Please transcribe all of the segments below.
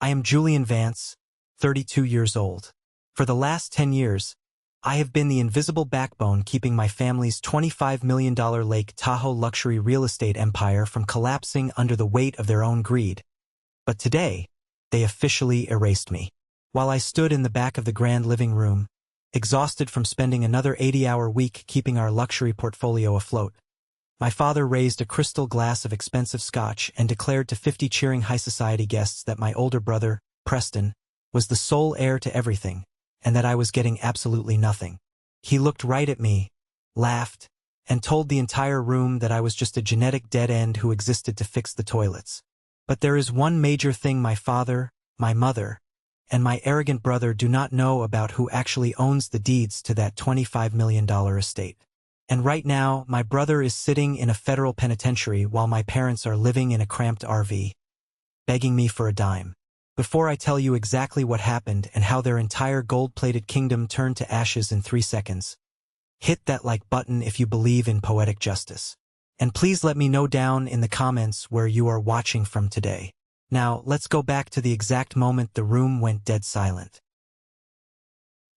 I am Julian Vance, 32 years old. For the last 10 years, I have been the invisible backbone keeping my family's $25 million Lake Tahoe luxury real estate empire from collapsing under the weight of their own greed. But today, they officially erased me. While I stood in the back of the grand living room, exhausted from spending another 80-hour week keeping our luxury portfolio afloat, my father raised a crystal glass of expensive scotch and declared to 50 cheering high society guests that my older brother, Preston, was the sole heir to everything, and that I was getting absolutely nothing. He looked right at me, laughed, and told the entire room that I was just a genetic dead end who existed to fix the toilets. But there is one major thing my father, my mother, and my arrogant brother do not know about who actually owns the deeds to that $25 million estate. And right now, my brother is sitting in a federal penitentiary while my parents are living in a cramped RV, begging me for a dime. Before I tell you exactly what happened and how their entire gold-plated kingdom turned to ashes in 3 seconds, hit that like button if you believe in poetic justice. And please let me know down in the comments where you are watching from today. Now, let's go back to the exact moment the room went dead silent.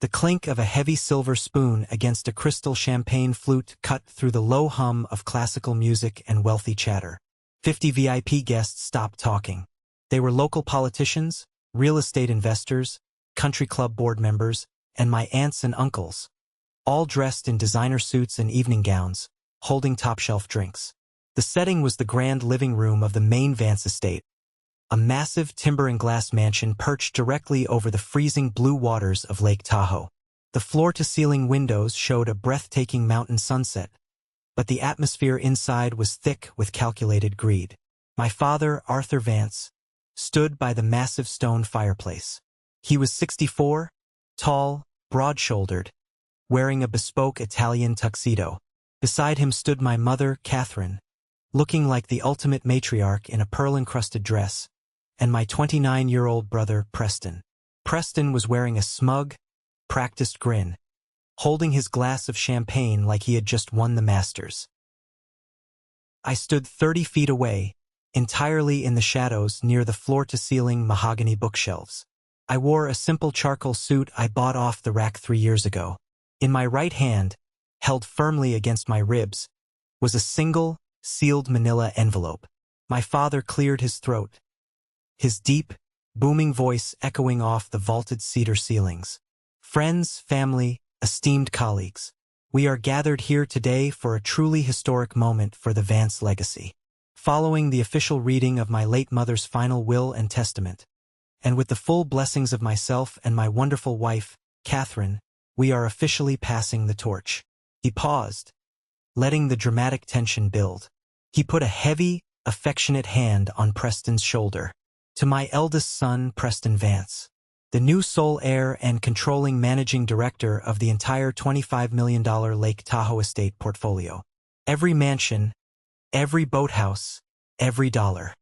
The clink of a heavy silver spoon against a crystal champagne flute cut through the low hum of classical music and wealthy chatter. 50 VIP guests stopped talking. They were local politicians, real estate investors, country club board members, and my aunts and uncles, all dressed in designer suits and evening gowns, holding top-shelf drinks. The setting was the grand living room of the main Vance estate, a massive timber and glass mansion perched directly over the freezing blue waters of Lake Tahoe. The floor-to-ceiling windows showed a breathtaking mountain sunset, but the atmosphere inside was thick with calculated greed. My father, Arthur Vance, stood by the massive stone fireplace. He was 64, tall, broad-shouldered, wearing a bespoke Italian tuxedo. Beside him stood my mother, Catherine, looking like the ultimate matriarch in a pearl-encrusted dress, and my 29-year-old brother, Preston. Preston was wearing a smug, practiced grin, holding his glass of champagne like he had just won the Masters. I stood 30 feet away, entirely in the shadows near the floor-to-ceiling mahogany bookshelves. I wore a simple charcoal suit I bought off the rack 3 years ago. In my right hand, held firmly against my ribs, was a single, sealed manila envelope. My father cleared his throat, his deep, booming voice echoing off the vaulted cedar ceilings. Friends, family, esteemed colleagues, we are gathered here today for a truly historic moment for the Vance legacy. Following the official reading of my late mother's final will and testament, and with the full blessings of myself and my wonderful wife, Catherine, we are officially passing the torch. He paused, letting the dramatic tension build. He put a heavy, affectionate hand on Preston's shoulder. To my eldest son, Preston Vance, the new sole heir and controlling managing director of the entire $25 million Lake Tahoe estate portfolio. Every mansion, every boathouse, every dollar.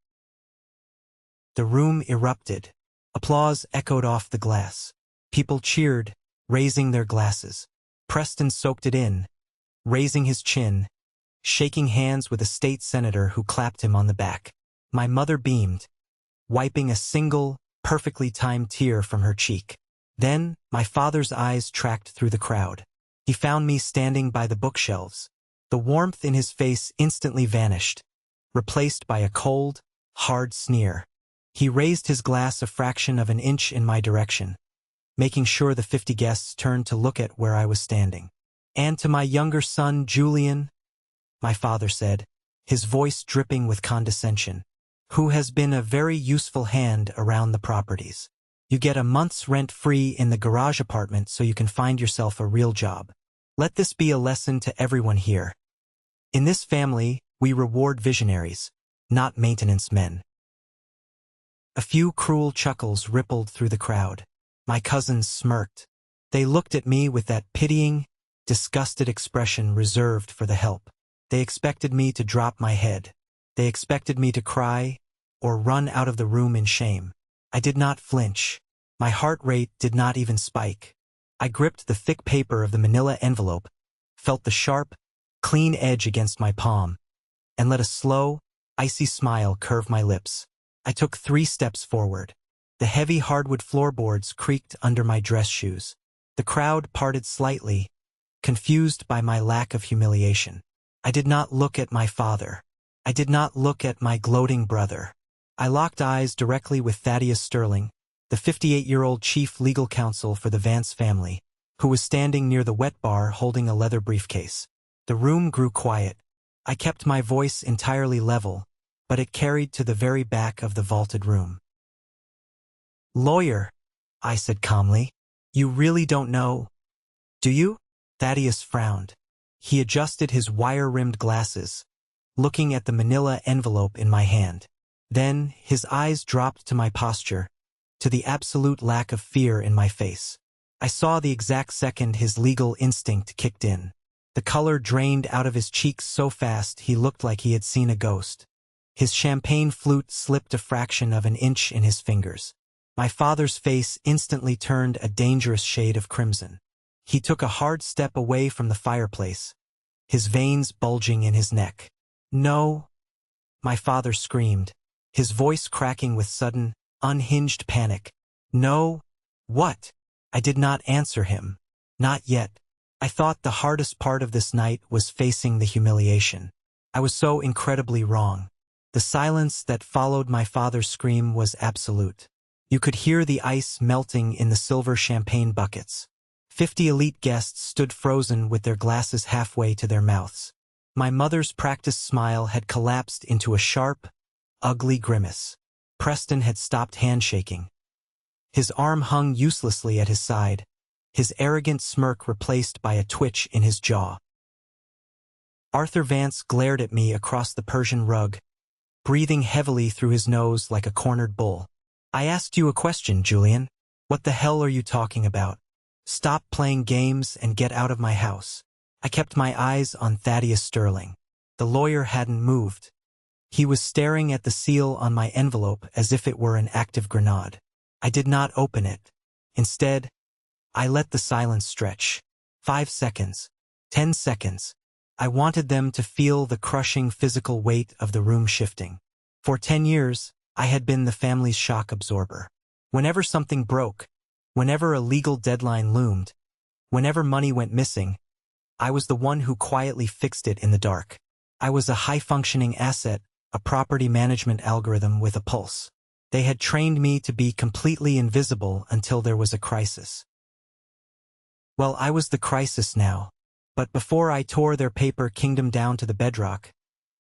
The room erupted. Applause echoed off the glass. People cheered, raising their glasses. Preston soaked it in, raising his chin, shaking hands with a state senator who clapped him on the back. My mother beamed, wiping a single, perfectly timed tear from her cheek. Then, my father's eyes tracked through the crowd. He found me standing by the bookshelves. The warmth in his face instantly vanished, replaced by a cold, hard sneer. He raised his glass a fraction of an inch in my direction, making sure the 50 guests turned to look at where I was standing. And to my younger son, Julian, my father said, his voice dripping with condescension, who has been a very useful hand around the properties. You get a month's rent free in the garage apartment so you can find yourself a real job. Let this be a lesson to everyone here. In this family, we reward visionaries, not maintenance men. A few cruel chuckles rippled through the crowd. My cousins smirked. They looked at me with that pitying, disgusted expression reserved for the help. They expected me to drop my head. They expected me to cry or run out of the room in shame. I did not flinch. My heart rate did not even spike. I gripped the thick paper of the manila envelope, felt the sharp, clean edge against my palm, and let a slow, icy smile curve my lips. I took 3 steps forward. The heavy hardwood floorboards creaked under my dress shoes. The crowd parted slightly, confused by my lack of humiliation. I did not look at my father. I did not look at my gloating brother. I locked eyes directly with Thaddeus Sterling, the 58-year-old chief legal counsel for the Vance family, who was standing near the wet bar holding a leather briefcase. The room grew quiet. I kept my voice entirely level, but it carried to the very back of the vaulted room. "Lawyer," I said calmly, "you really don't know, do you?" Thaddeus frowned. He adjusted his wire-rimmed glasses, looking at the manila envelope in my hand. Then his eyes dropped to my posture, to the absolute lack of fear in my face. I saw the exact second his legal instinct kicked in. The color drained out of his cheeks so fast he looked like he had seen a ghost. His champagne flute slipped a fraction of an inch in his fingers. My father's face instantly turned a dangerous shade of crimson. He took a hard step away from the fireplace, his veins bulging in his neck. "No," my father screamed, his voice cracking with sudden, unhinged panic. "No." "What?" I did not answer him. Not yet. I thought the hardest part of this night was facing the humiliation. I was so incredibly wrong. The silence that followed my father's scream was absolute. You could hear the ice melting in the silver champagne buckets. 50 elite guests stood frozen with their glasses halfway to their mouths. My mother's practiced smile had collapsed into a sharp, ugly grimace. Preston had stopped handshaking. His arm hung uselessly at his side, his arrogant smirk replaced by a twitch in his jaw. Arthur Vance glared at me across the Persian rug, breathing heavily through his nose like a cornered bull. "I asked you a question, Julian. What the hell are you talking about? Stop playing games and get out of my house." I kept my eyes on Thaddeus Sterling. The lawyer hadn't moved. He was staring at the seal on my envelope as if it were an active grenade. I did not open it. Instead, I let the silence stretch. 5 seconds. 10 seconds. I wanted them to feel the crushing physical weight of the room shifting. For 10 years, I had been the family's shock absorber. Whenever something broke, whenever a legal deadline loomed, whenever money went missing, I was the one who quietly fixed it in the dark. I was a high-functioning asset, a property management algorithm with a pulse. They had trained me to be completely invisible until there was a crisis. Well, I was the crisis now. But before I tore their paper kingdom down to the bedrock,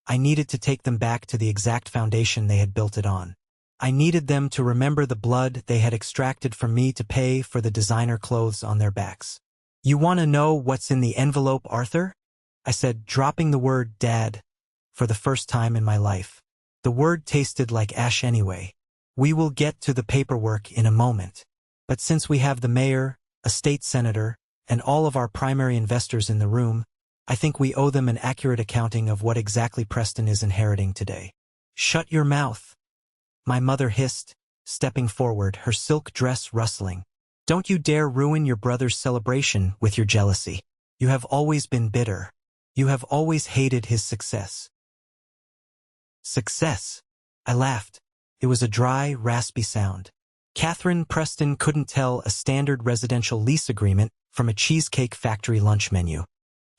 I needed to take them back to the exact foundation they had built it on. I needed them to remember the blood they had extracted from me to pay for the designer clothes on their backs. "You want to know what's in the envelope, Arthur?" I said, dropping the word "Dad" for the first time in my life. The word tasted like ash anyway. "We will get to the paperwork in a moment. But since we have the mayor, a state senator, and all of our primary investors in the room, I think we owe them an accurate accounting of what exactly Preston is inheriting today." "Shut your mouth," my mother hissed, stepping forward, her silk dress rustling. "Don't you dare ruin your brother's celebration with your jealousy. You have always been bitter. You have always hated his success." "Success?" I laughed. It was a dry, raspy sound. Catherine Preston couldn't tell a standard residential lease agreement from a Cheesecake Factory lunch menu.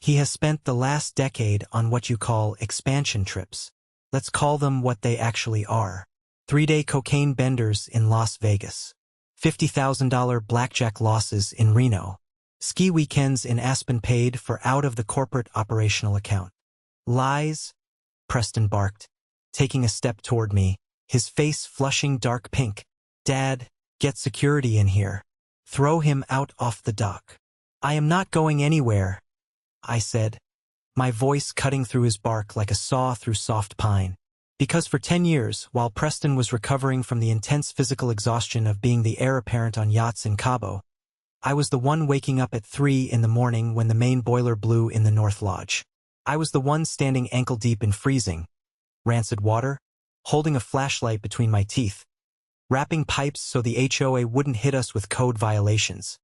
He has spent the last decade on what you call expansion trips. Let's call them what they actually are. 3-day cocaine benders in Las Vegas. $50,000 blackjack losses in Reno. Ski weekends in Aspen paid for out of the corporate operational account. "Lies," Preston barked, taking a step toward me, his face flushing dark pink. "Dad, get security in here. Throw him out off the dock." "I am not going anywhere," I said, my voice cutting through his bark like a saw through soft pine. Because for 10 years, while Preston was recovering from the intense physical exhaustion of being the heir apparent on yachts in Cabo, I was the one waking up at 3 in the morning when the main boiler blew in the North Lodge. I was the one standing ankle-deep in freezing, rancid water, holding a flashlight between my teeth, wrapping pipes so the HOA wouldn't hit us with code violations.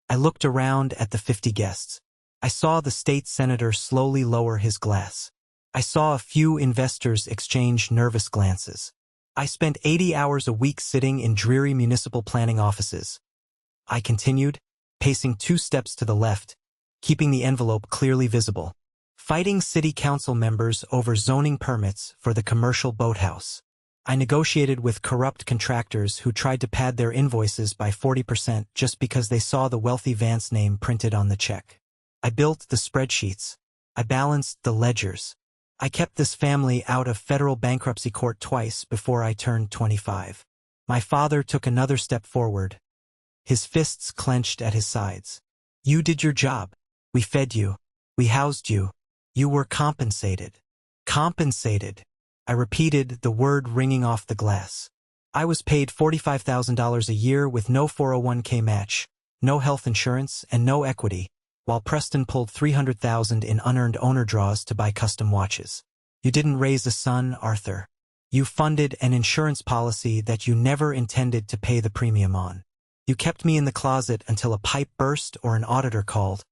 I looked around at the 50 guests. I saw the state senator slowly lower his glass. I saw a few investors exchange nervous glances. I spent 80 hours a week sitting in dreary municipal planning offices. I continued, pacing 2 steps to the left, keeping the envelope clearly visible. Fighting city council members over zoning permits for the commercial boathouse. I negotiated with corrupt contractors who tried to pad their invoices by 40% just because they saw the wealthy Vance name printed on the check. I built the spreadsheets. I balanced the ledgers. I kept this family out of federal bankruptcy court twice before I turned 25. My father took another step forward, his fists clenched at his sides. You did your job. We fed you. We housed you. You were compensated. Compensated. I repeated, the word ringing off the glass. I was paid $45,000 a year with no 401k match, no health insurance, and no equity, while Preston pulled $300,000 in unearned owner draws to buy custom watches. You didn't raise a son, Arthur. You funded an insurance policy that you never intended to pay the premium on. You kept me in the closet until a pipe burst or an auditor called,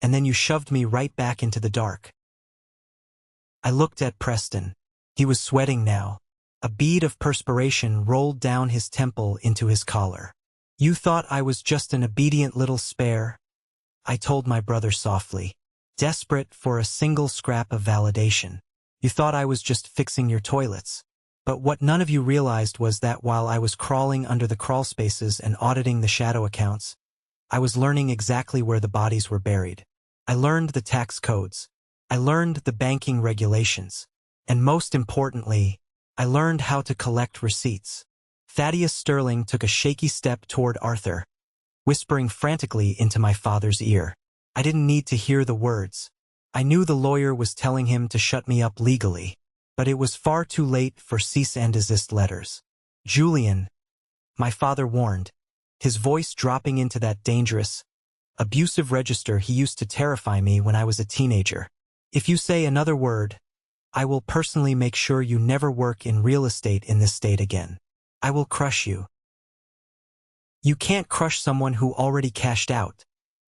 and then you shoved me right back into the dark. I looked at Preston. He was sweating now. A bead of perspiration rolled down his temple into his collar. You thought I was just an obedient little spare, I told my brother softly, desperate for a single scrap of validation. You thought I was just fixing your toilets. But what none of you realized was that while I was crawling under the crawl spaces and auditing the shadow accounts, I was learning exactly where the bodies were buried. I learned the tax codes. I learned the banking regulations. And most importantly, I learned how to collect receipts. Thaddeus Sterling took a shaky step toward Arthur, whispering frantically into my father's ear. I didn't need to hear the words. I knew the lawyer was telling him to shut me up legally, but it was far too late for cease and desist letters. Julian, my father warned, his voice dropping into that dangerous, abusive register he used to terrify me when I was a teenager. If you say another word, I will personally make sure you never work in real estate in this state again. I will crush you. You can't crush someone who already cashed out,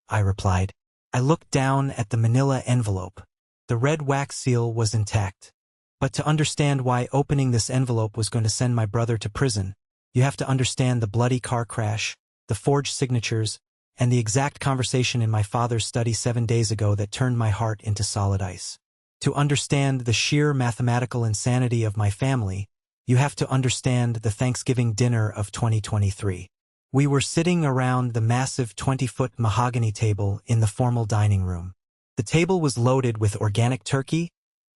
I replied. I looked down at the manila envelope. The red wax seal was intact. But to understand why opening this envelope was going to send my brother to prison, you have to understand the bloody car crash, the forged signatures, and the exact conversation in my father's study 7 days ago that turned my heart into solid ice. To understand the sheer mathematical insanity of my family, you have to understand the Thanksgiving dinner of 2023. We were sitting around the massive 20-foot mahogany table in the formal dining room. The table was loaded with organic turkey,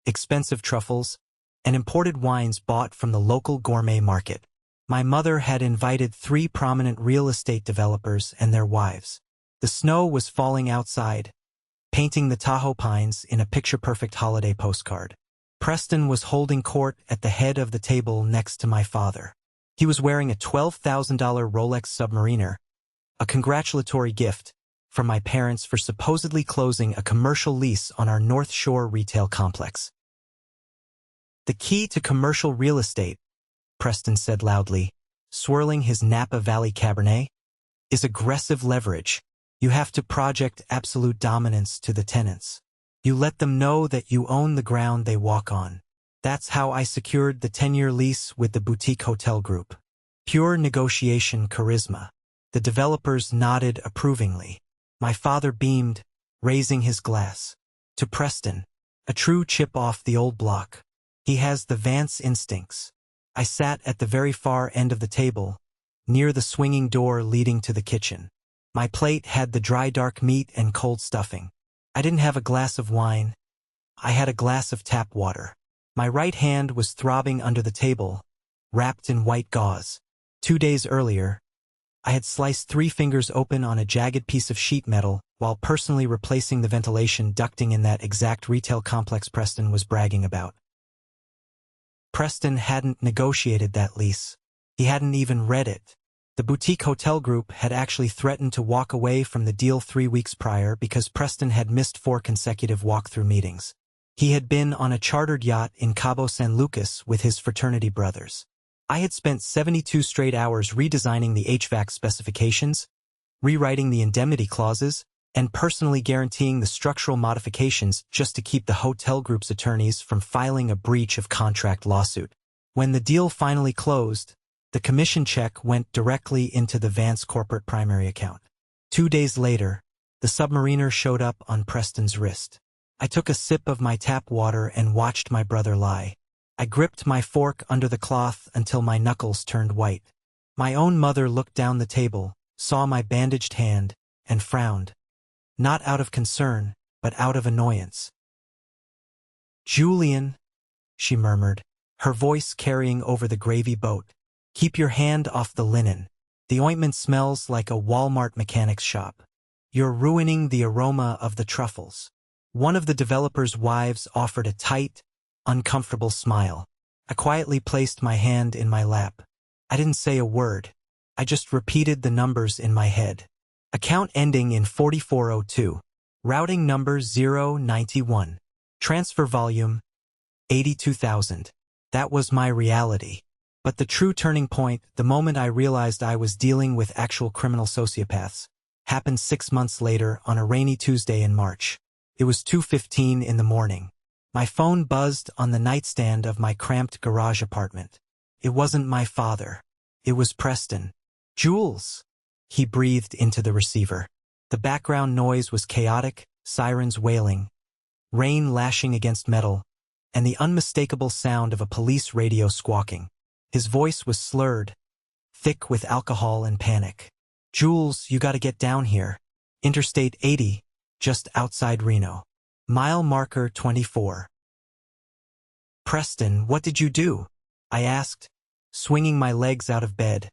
expensive truffles, and imported wines bought from the local gourmet market. My mother had invited 3 prominent real estate developers and their wives. The snow was falling outside, painting the Tahoe pines in a picture-perfect holiday postcard. Preston was holding court at the head of the table next to my father. He was wearing a $12,000 Rolex Submariner, a congratulatory gift from my parents for supposedly closing a commercial lease on our North Shore retail complex. The key to commercial real estate, Preston said loudly, swirling his Napa Valley Cabernet, is aggressive leverage. You have to project absolute dominance to the tenants. You let them know that you own the ground they walk on. That's how I secured the 10-year lease with the boutique hotel group. Pure negotiation charisma. The developers nodded approvingly. My father beamed, raising his glass. To Preston, a true chip off the old block. He has the Vance instincts. I sat at the very far end of the table, near the swinging door leading to the kitchen. My plate had the dry dark meat and cold stuffing. I didn't have a glass of wine. I had a glass of tap water. My right hand was throbbing under the table, wrapped in white gauze. 2 days earlier, I had sliced 3 fingers open on a jagged piece of sheet metal while personally replacing the ventilation ducting in that exact retail complex Preston was bragging about. Preston hadn't negotiated that lease. He hadn't even read it. The boutique hotel group had actually threatened to walk away from the deal 3 weeks prior because Preston had missed 4 consecutive walkthrough meetings. He had been on a chartered yacht in Cabo San Lucas with his fraternity brothers. I had spent 72 straight hours redesigning the HVAC specifications, rewriting the indemnity clauses, and personally guaranteeing the structural modifications just to keep the hotel group's attorneys from filing a breach of contract lawsuit. When the deal finally closed, the commission check went directly into the Vance corporate primary account. 2 days later, the submariner showed up on Preston's wrist. I took a sip of my tap water and watched my brother lie. I gripped my fork under the cloth until my knuckles turned white. My own mother looked down the table, saw my bandaged hand, and frowned. Not out of concern, but out of annoyance. "Julian," she murmured, her voice carrying over the gravy boat. "Keep your hand off the linen. The ointment smells like a Walmart mechanic's shop. You're ruining the aroma of the truffles." One of the developer's wives offered a tight, uncomfortable smile. I quietly placed my hand in my lap. I didn't say a word. I just repeated the numbers in my head. Account ending in 4402. Routing number 091. Transfer volume 82,000. That was my reality. But the true turning point, the moment I realized I was dealing with actual criminal sociopaths, happened 6 months later on a rainy Tuesday in March. It was 2:15 in the morning. My phone buzzed on the nightstand of my cramped garage apartment. It wasn't my father. It was Preston. "Jules," he breathed into the receiver. The background noise was chaotic, sirens wailing, rain lashing against metal, and the unmistakable sound of a police radio squawking. His voice was slurred, thick with alcohol and panic. "Jules, you gotta get down here. Interstate 80, just outside Reno. Mile marker 24. "Preston, what did you do?" I asked, swinging my legs out of bed,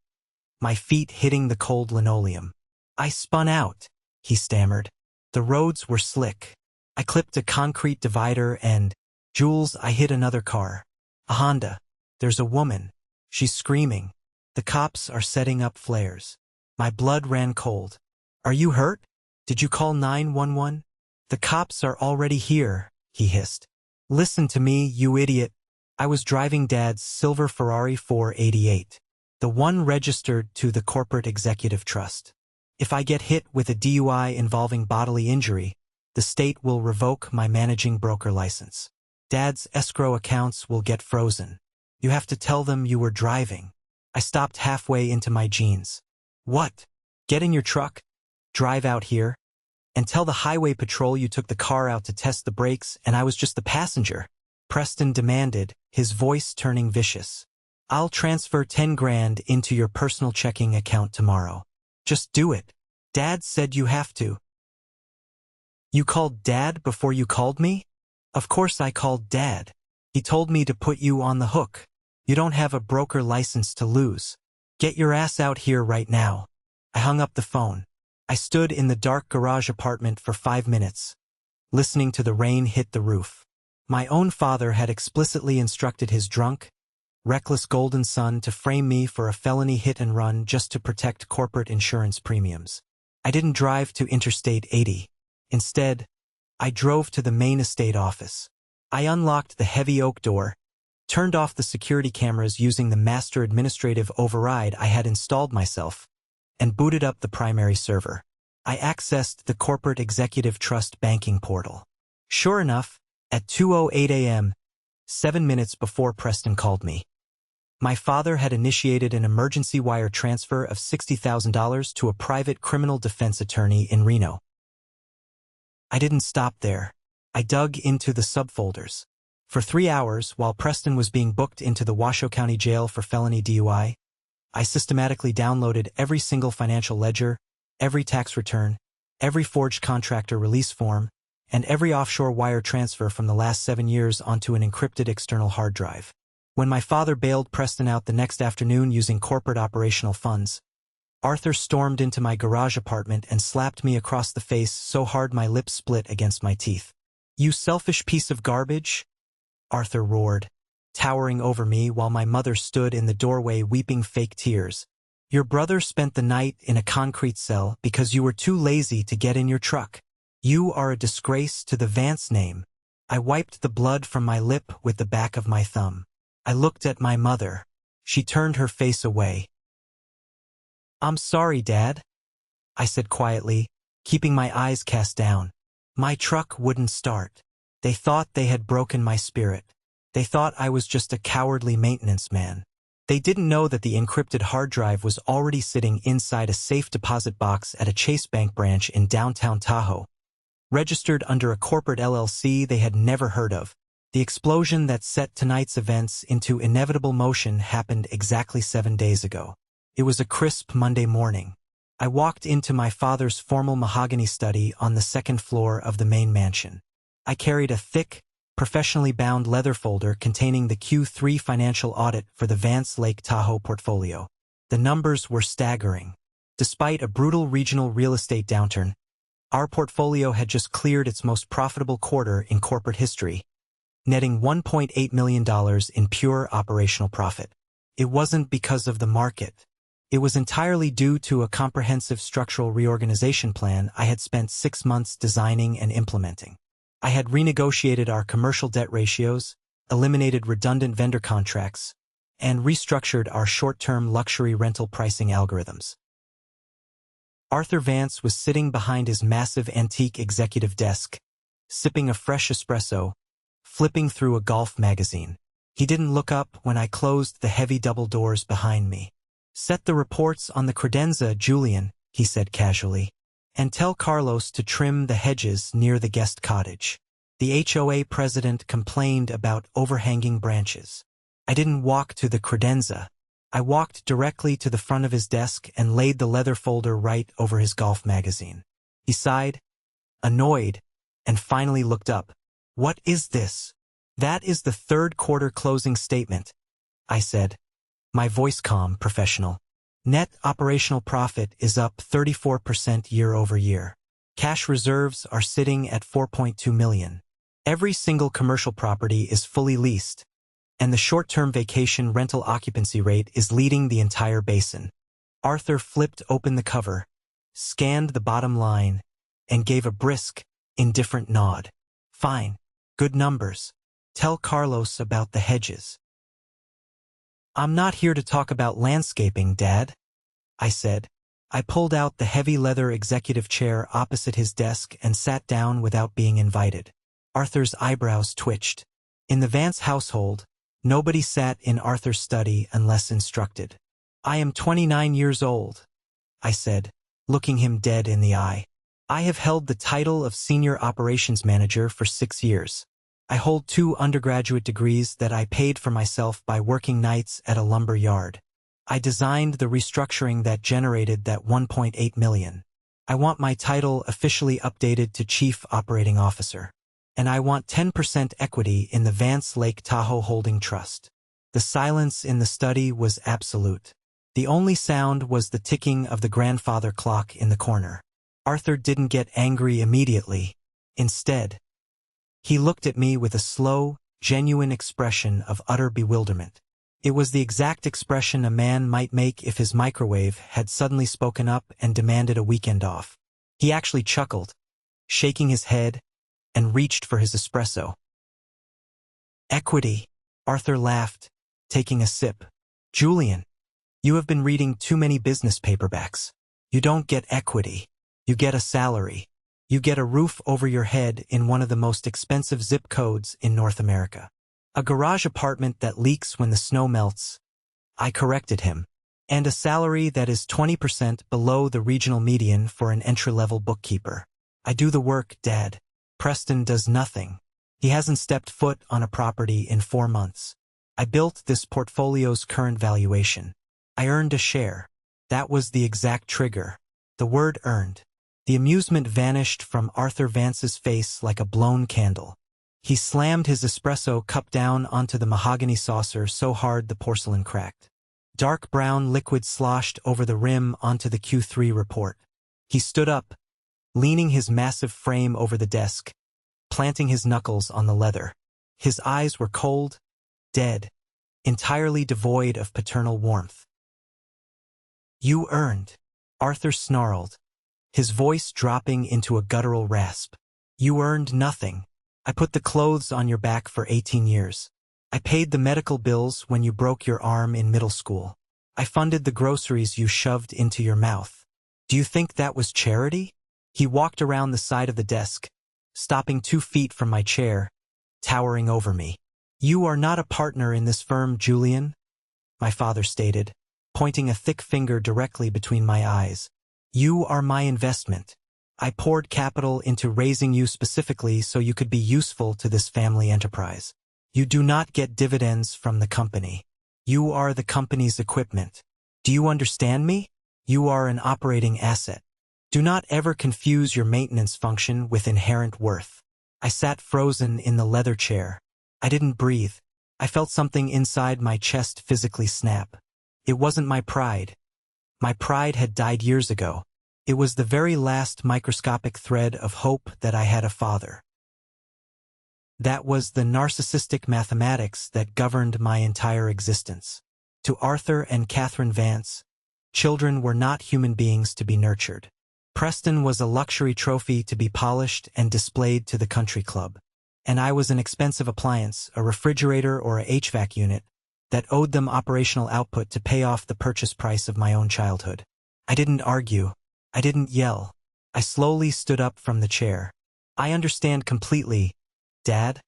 my feet hitting the cold linoleum. "I spun out," he stammered. "The roads were slick. I clipped a concrete divider and, Jules, I hit another car. A Honda. There's a woman. She's screaming. The cops are setting up flares." My blood ran cold. "Are you hurt? Did you call 911? "The cops are already here," he hissed. "Listen to me, you idiot. I was driving Dad's silver Ferrari 488, the one registered to the Corporate Executive Trust. If I get hit with a DUI involving bodily injury, the state will revoke my managing broker license. Dad's escrow accounts will get frozen. You have to tell them you were driving." I stopped halfway into my jeans. "What? Get in your truck, drive out here, and tell the highway patrol you took the car out to test the brakes and I was just the passenger," Preston demanded, his voice turning vicious. "I'll transfer 10 grand into your personal checking account tomorrow. Just do it. Dad said you have to." "You called Dad before you called me?" "Of course I called Dad. He told me to put you on the hook. You don't have a broker license to lose. Get your ass out here right now." I hung up the phone. I stood in the dark garage apartment for 5 minutes, listening to the rain hit the roof. My own father had explicitly instructed his drunk, reckless golden son to frame me for a felony hit and run just to protect corporate insurance premiums. I didn't drive to Interstate 80. Instead, I drove to the main estate office. I unlocked the heavy oak door, turned off the security cameras using the master administrative override I had installed myself, and booted up the primary server. I accessed the Corporate Executive Trust banking portal. Sure enough, at 2:08 a.m., 7 minutes before Preston called me, my father had initiated an emergency wire transfer of $60,000 to a private criminal defense attorney in Reno. I didn't stop there. I dug into the subfolders. For 3 hours, while Preston was being booked into the Washoe County Jail for felony DUI, I systematically downloaded every single financial ledger, every tax return, every forged contractor release form, and every offshore wire transfer from the last 7 years onto an encrypted external hard drive. When my father bailed Preston out the next afternoon using corporate operational funds, Arthur stormed into my garage apartment and slapped me across the face so hard my lips split against my teeth. "You selfish piece of garbage," Arthur roared, towering over me while my mother stood in the doorway weeping fake tears. "Your brother spent the night in a concrete cell because you were too lazy to get in your truck. You are a disgrace to the Vance name." I wiped the blood from my lip with the back of my thumb. I looked at my mother. She turned her face away. "I'm sorry, Dad," I said quietly, keeping my eyes cast down. "My truck wouldn't start. They thought they had broken my spirit." They thought I was just a cowardly maintenance man. They didn't know that the encrypted hard drive was already sitting inside a safe deposit box at a Chase Bank branch in downtown Tahoe, registered under a corporate LLC they had never heard of. The explosion that set tonight's events into inevitable motion happened exactly 7 days ago. It was a crisp Monday morning. I walked into my father's formal mahogany study on the second floor of the main mansion. I carried a thick, professionally bound leather folder containing the Q3 financial audit for the Vance Lake Tahoe portfolio. The numbers were staggering. Despite a brutal regional real estate downturn, our portfolio had just cleared its most profitable quarter in corporate history, netting $1.8 million in pure operational profit. It wasn't because of the market. It was entirely due to a comprehensive structural reorganization plan I had spent 6 months designing and implementing. I had renegotiated our commercial debt ratios, eliminated redundant vendor contracts, and restructured our short-term luxury rental pricing algorithms. Arthur Vance was sitting behind his massive antique executive desk, sipping a fresh espresso, flipping through a golf magazine. He didn't look up when I closed the heavy double doors behind me. "Set the reports on the credenza, Julian," he said casually, "and tell Carlos to trim the hedges near the guest cottage." The HOA president complained about overhanging branches. I didn't walk to the credenza. I walked directly to the front of his desk and laid the leather folder right over his golf magazine. He sighed, annoyed, and finally looked up. "What is this?" "That is the third quarter closing statement," I said, my voice calm, professional. "Net operational profit is up 34% year over year. Cash reserves are sitting at $4.2 million. Every single commercial property is fully leased, and the short-term vacation rental occupancy rate is leading the entire basin." Arthur flipped open the cover, scanned the bottom line, and gave a brisk, indifferent nod. "Fine. Good numbers. Tell Carlos about the hedges." "I'm not here to talk about landscaping, Dad," I said. I pulled out the heavy leather executive chair opposite his desk and sat down without being invited. Arthur's eyebrows twitched. In the Vance household, nobody sat in Arthur's study unless instructed. "I am 29 years old," I said, looking him dead in the eye. "I have held the title of Senior Operations Manager for 6 years. I hold 2 undergraduate degrees that I paid for myself by working nights at a lumber yard. I designed the restructuring that generated that $1.8 million. I want my title officially updated to Chief Operating Officer. And I want 10% equity in the Vance Lake Tahoe Holding Trust." The silence in the study was absolute. The only sound was the ticking of the grandfather clock in the corner. Arthur didn't get angry immediately. Instead, he looked at me with a slow, genuine expression of utter bewilderment. It was the exact expression a man might make if his microwave had suddenly spoken up and demanded a weekend off. He actually chuckled, shaking his head, and reached for his espresso. "Equity," Arthur laughed, taking a sip. "Julian, you have been reading too many business paperbacks. You don't get equity. You get a salary. You get a roof over your head in one of the most expensive zip codes in North America. A garage apartment that leaks when the snow melts," I corrected him, "and a salary that is 20% below the regional median for an entry-level bookkeeper. I do the work, Dad. Preston does nothing. He hasn't stepped foot on a property in 4 months. I built this portfolio's current valuation. I earned a share. That was the exact trigger. The word earned." The amusement vanished from Arthur Vance's face like a blown candle. He slammed his espresso cup down onto the mahogany saucer so hard the porcelain cracked. Dark brown liquid sloshed over the rim onto the Q3 report. He stood up, leaning his massive frame over the desk, planting his knuckles on the leather. His eyes were cold, dead, entirely devoid of paternal warmth. "You earned," Arthur snarled, his voice dropping into a guttural rasp. "You earned nothing. I put the clothes on your back for 18 years. I paid the medical bills when you broke your arm in middle school. I funded the groceries you shoved into your mouth. Do you think that was charity?" He walked around the side of the desk, stopping 2 feet from my chair, towering over me. "You are not a partner in this firm, Julian," my father stated, pointing a thick finger directly between my eyes. "You are my investment. I poured capital into raising you specifically so you could be useful to this family enterprise. You do not get dividends from the company. You are the company's equipment. Do you understand me? You are an operating asset. Do not ever confuse your maintenance function with inherent worth." I sat frozen in the leather chair. I didn't breathe. I felt something inside my chest physically snap. It wasn't my pride. My pride had died years ago. It was the very last microscopic thread of hope that I had a father. That was the narcissistic mathematics that governed my entire existence. To Arthur and Catherine Vance, children were not human beings to be nurtured. Preston was a luxury trophy to be polished and displayed to the country club. And I was an expensive appliance, a refrigerator or a HVAC unit, that owed them operational output to pay off the purchase price of my own childhood. I didn't argue. I didn't yell. I slowly stood up from the chair. "I understand completely, Dad,"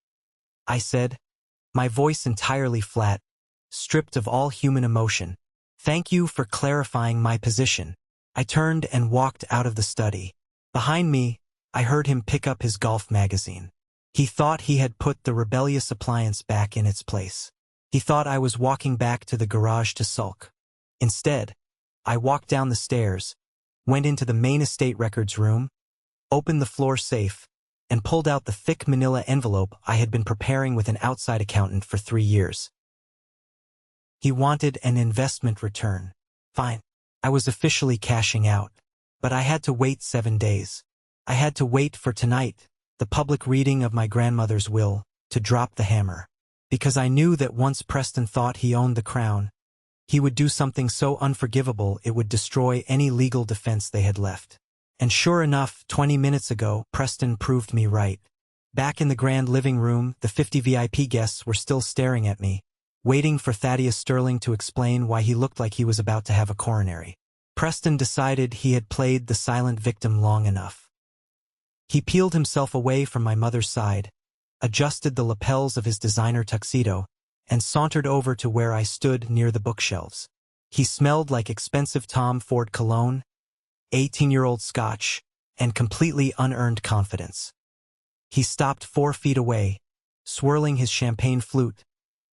I said, my voice entirely flat, stripped of all human emotion. "Thank you for clarifying my position." I turned and walked out of the study. Behind me, I heard him pick up his golf magazine. He thought he had put the rebellious appliance back in its place. He thought I was walking back to the garage to sulk. Instead, I walked down the stairs, went into the main estate records room, opened the floor safe, and pulled out the thick manila envelope I had been preparing with an outside accountant for 3 years. He wanted an investment return. Fine. I was officially cashing out. But I had to wait 7 days. I had to wait for tonight, the public reading of my grandmother's will, to drop the hammer. Because I knew that once Preston thought he owned the crown, he would do something so unforgivable it would destroy any legal defense they had left. And sure enough, 20 minutes ago, Preston proved me right. Back in the grand living room, the 50 VIP guests were still staring at me, waiting for Thaddeus Sterling to explain why he looked like he was about to have a coronary. Preston decided he had played the silent victim long enough. He peeled himself away from my mother's side, adjusted the lapels of his designer tuxedo, and sauntered over to where I stood near the bookshelves. He smelled like expensive Tom Ford cologne, 18-year-old scotch, and completely unearned confidence. He stopped 4 feet away, swirling his champagne flute,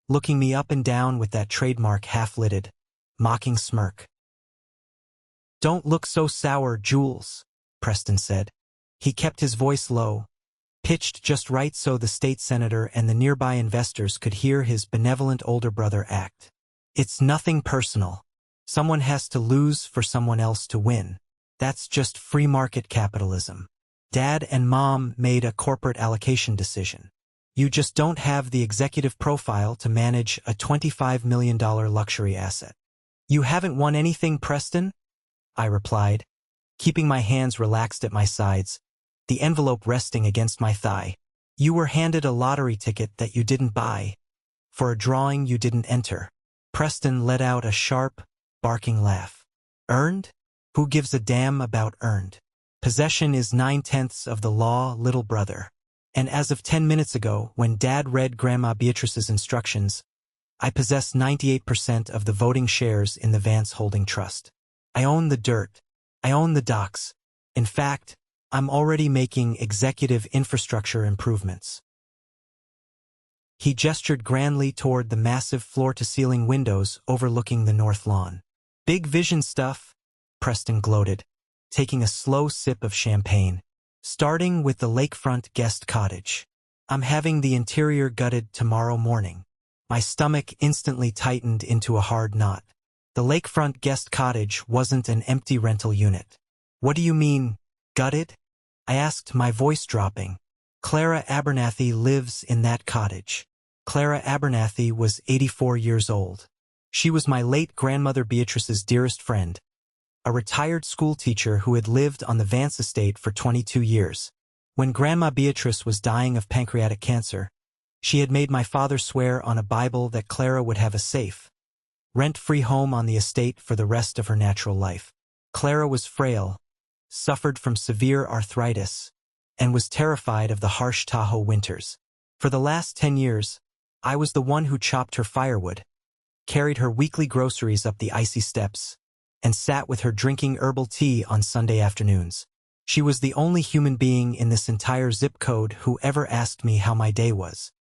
looking me up and down with that trademark half-lidded, mocking smirk. "Don't look so sour, Jules," Preston said. He kept his voice low, pitched just right so the state senator and the nearby investors could hear his benevolent older brother act. "It's nothing personal. Someone has to lose for someone else to win. That's just free market capitalism. Dad and Mom made a corporate allocation decision. You just don't have the executive profile to manage a $25 million luxury asset." "You haven't won anything, Preston?" I replied, keeping my hands relaxed at my sides, the envelope resting against my thigh. "You were handed a lottery ticket that you didn't buy, for a drawing you didn't enter." Preston let out a sharp, barking laugh. "Earned? Who gives a damn about earned? Possession is 9/10 of the law, little brother. And as of 10 minutes ago, when Dad read Grandma Beatrice's instructions, I possess 98% of the voting shares in the Vance Holding Trust. I own the dirt. I own the docks. In fact, I'm already making executive infrastructure improvements." He gestured grandly toward the massive floor-to-ceiling windows overlooking the north lawn. "Big vision stuff," Preston gloated, taking a slow sip of champagne. "Starting with the lakefront guest cottage. I'm having the interior gutted tomorrow morning." My stomach instantly tightened into a hard knot. The lakefront guest cottage wasn't an empty rental unit. "What do you mean, gutted?" I asked, my voice dropping. "Clara Abernathy lives in that cottage." Clara Abernathy was 84 years old. She was my late grandmother Beatrice's dearest friend, a retired school teacher who had lived on the Vance estate for 22 years. When Grandma Beatrice was dying of pancreatic cancer, she had made my father swear on a Bible that Clara would have a safe, rent-free home on the estate for the rest of her natural life. Clara was frail, suffered from severe arthritis, and was terrified of the harsh Tahoe winters. For the last 10 years, I was the one who chopped her firewood, carried her weekly groceries up the icy steps, and sat with her drinking herbal tea on Sunday afternoons. She was the only human being in this entire zip code who ever asked me how my day was.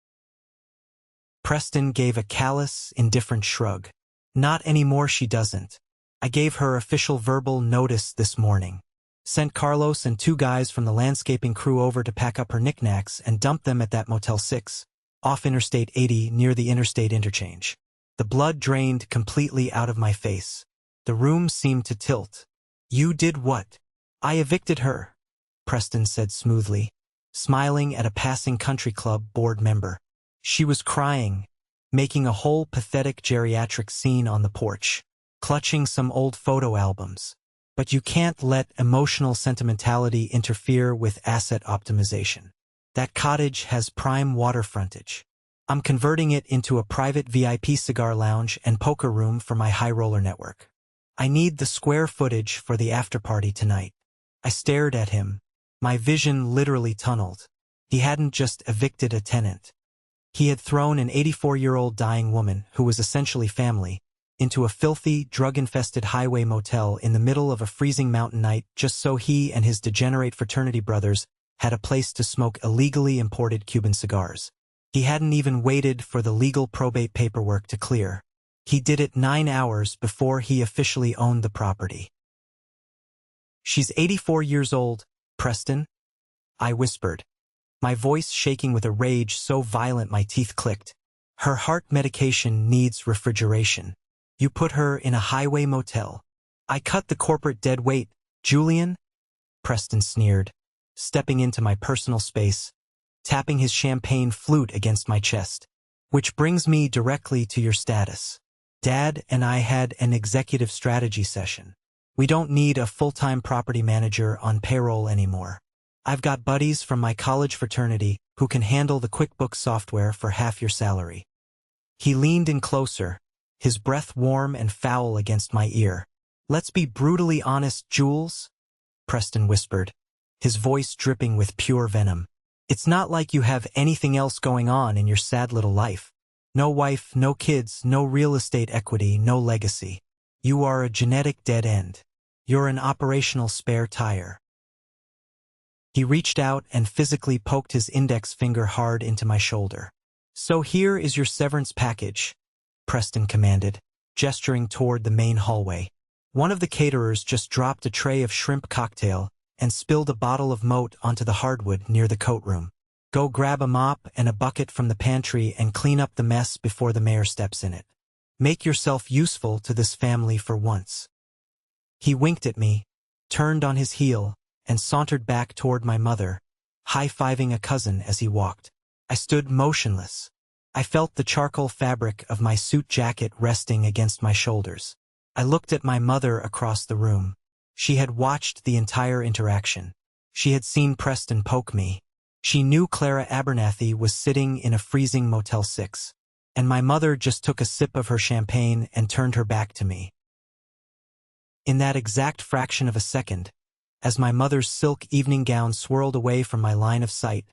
Preston gave a callous, indifferent shrug. Not anymore, she doesn't. I gave her official verbal notice this morning. Sent Carlos and 2 guys from the landscaping crew over to pack up her knickknacks and dump them at that Motel 6, off Interstate 80 near the interstate interchange. The blood drained completely out of my face. The room seemed to tilt. You did what? I evicted her, Preston said smoothly, smiling at a passing country club board member. She was crying, making a whole pathetic geriatric scene on the porch, clutching some old photo albums. But you can't let emotional sentimentality interfere with asset optimization. That cottage has prime water frontage. I'm converting it into a private VIP cigar lounge and poker room for my high roller network. I need the square footage for the after-party tonight. I stared at him. My vision literally tunneled. He hadn't just evicted a tenant. He had thrown an 84-year-old dying woman, who was essentially family, into a filthy, drug-infested highway motel in the middle of a freezing mountain night just so he and his degenerate fraternity brothers had a place to smoke illegally imported Cuban cigars. He hadn't even waited for the legal probate paperwork to clear. He did it 9 hours before he officially owned the property. She's 84 years old, Preston, I whispered, my voice shaking with a rage so violent my teeth clicked. Her heart medication needs refrigeration. You put her in a highway motel. I cut the corporate dead weight, Julian, Preston sneered, stepping into my personal space, tapping his champagne flute against my chest. Which brings me directly to your status. Dad and I had an executive strategy session. We don't need a full-time property manager on payroll anymore. I've got buddies from my college fraternity who can handle the QuickBooks software for half your salary. He leaned in closer, his breath warm and foul against my ear. Let's be brutally honest, Jules, Preston whispered, his voice dripping with pure venom. It's not like you have anything else going on in your sad little life. No wife, no kids, no real estate equity, no legacy. You are a genetic dead end. You're an operational spare tire. He reached out and physically poked his index finger hard into my shoulder. So here is your severance package, Preston commanded, gesturing toward the main hallway. One of the caterers just dropped a tray of shrimp cocktail and spilled a bottle of moat onto the hardwood near the coat room. Go grab a mop and a bucket from the pantry and clean up the mess before the mayor steps in it. Make yourself useful to this family for once. He winked at me, turned on his heel, and sauntered back toward my mother, high-fiving a cousin as he walked. I stood motionless. I felt the charcoal fabric of my suit jacket resting against my shoulders. I looked at my mother across the room. She had watched the entire interaction. She had seen Preston poke me. She knew Clara Abernathy was sitting in a freezing Motel 6. And my mother just took a sip of her champagne and turned her back to me. In that exact fraction of a second, as my mother's silk evening gown swirled away from my line of sight,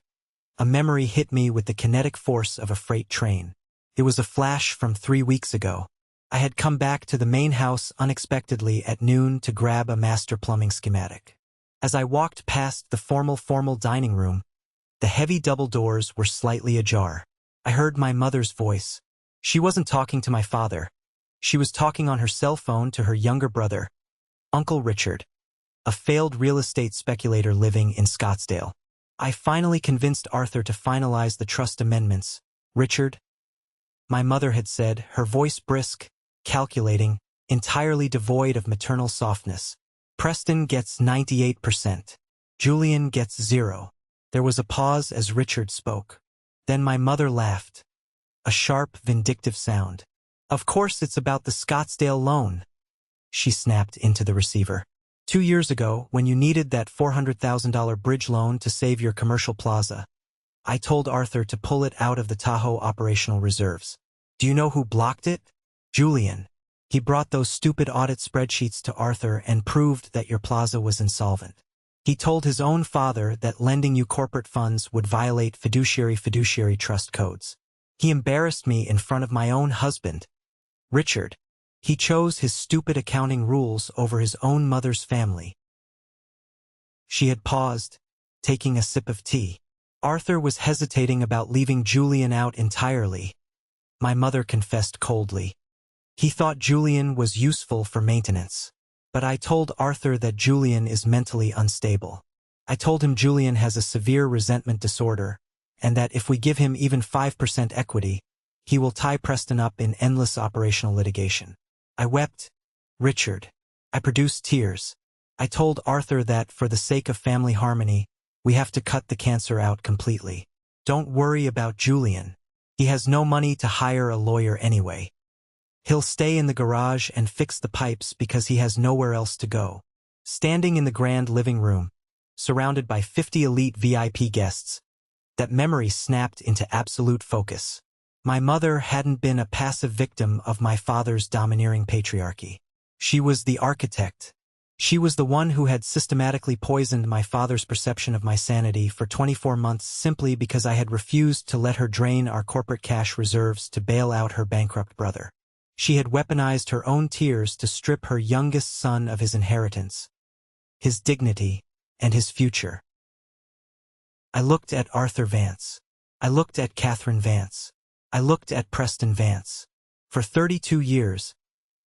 a memory hit me with the kinetic force of a freight train. It was a flash from 3 weeks ago. I had come back to the main house unexpectedly at noon to grab a master plumbing schematic. As I walked past the formal dining room, the heavy double doors were slightly ajar. I heard my mother's voice. She wasn't talking to my father. She was talking on her cell phone to her younger brother, Uncle Richard, a failed real estate speculator living in Scottsdale. I finally convinced Arthur to finalize the trust amendments. Richard, my mother had said, her voice brisk, calculating, entirely devoid of maternal softness. Preston gets 98%. Julian gets 0. There was a pause as Richard spoke. Then my mother laughed. A sharp, vindictive sound. Of course it's about the Scottsdale loan, she snapped into the receiver. 2 years ago, when you needed that $400,000 bridge loan to save your commercial plaza, I told Arthur to pull it out of the Tahoe operational reserves. Do you know who blocked it? Julian. He brought those stupid audit spreadsheets to Arthur and proved that your plaza was insolvent. He told his own father that lending you corporate funds would violate fiduciary trust codes. He embarrassed me in front of my own husband, Richard. He chose his stupid accounting rules over his own mother's family. She had paused, taking a sip of tea. Arthur was hesitating about leaving Julian out entirely. My mother confessed coldly. He thought Julian was useful for maintenance. But I told Arthur that Julian is mentally unstable. I told him Julian has a severe resentment disorder, and that if we give him even 5% equity, he will tie Preston up in endless operational litigation. I wept, Richard. I produced tears. I told Arthur that for the sake of family harmony, we have to cut the cancer out completely. Don't worry about Julian. He has no money to hire a lawyer anyway. He'll stay in the garage and fix the pipes because he has nowhere else to go. Standing in the grand living room, surrounded by 50 elite VIP guests, that memory snapped into absolute focus. My mother hadn't been a passive victim of my father's domineering patriarchy. She was the architect. She was the one who had systematically poisoned my father's perception of my sanity for 24 months simply because I had refused to let her drain our corporate cash reserves to bail out her bankrupt brother. She had weaponized her own tears to strip her youngest son of his inheritance, his dignity, and his future. I looked at Arthur Vance. I looked at Catherine Vance. I looked at Preston Vance. For 32 years,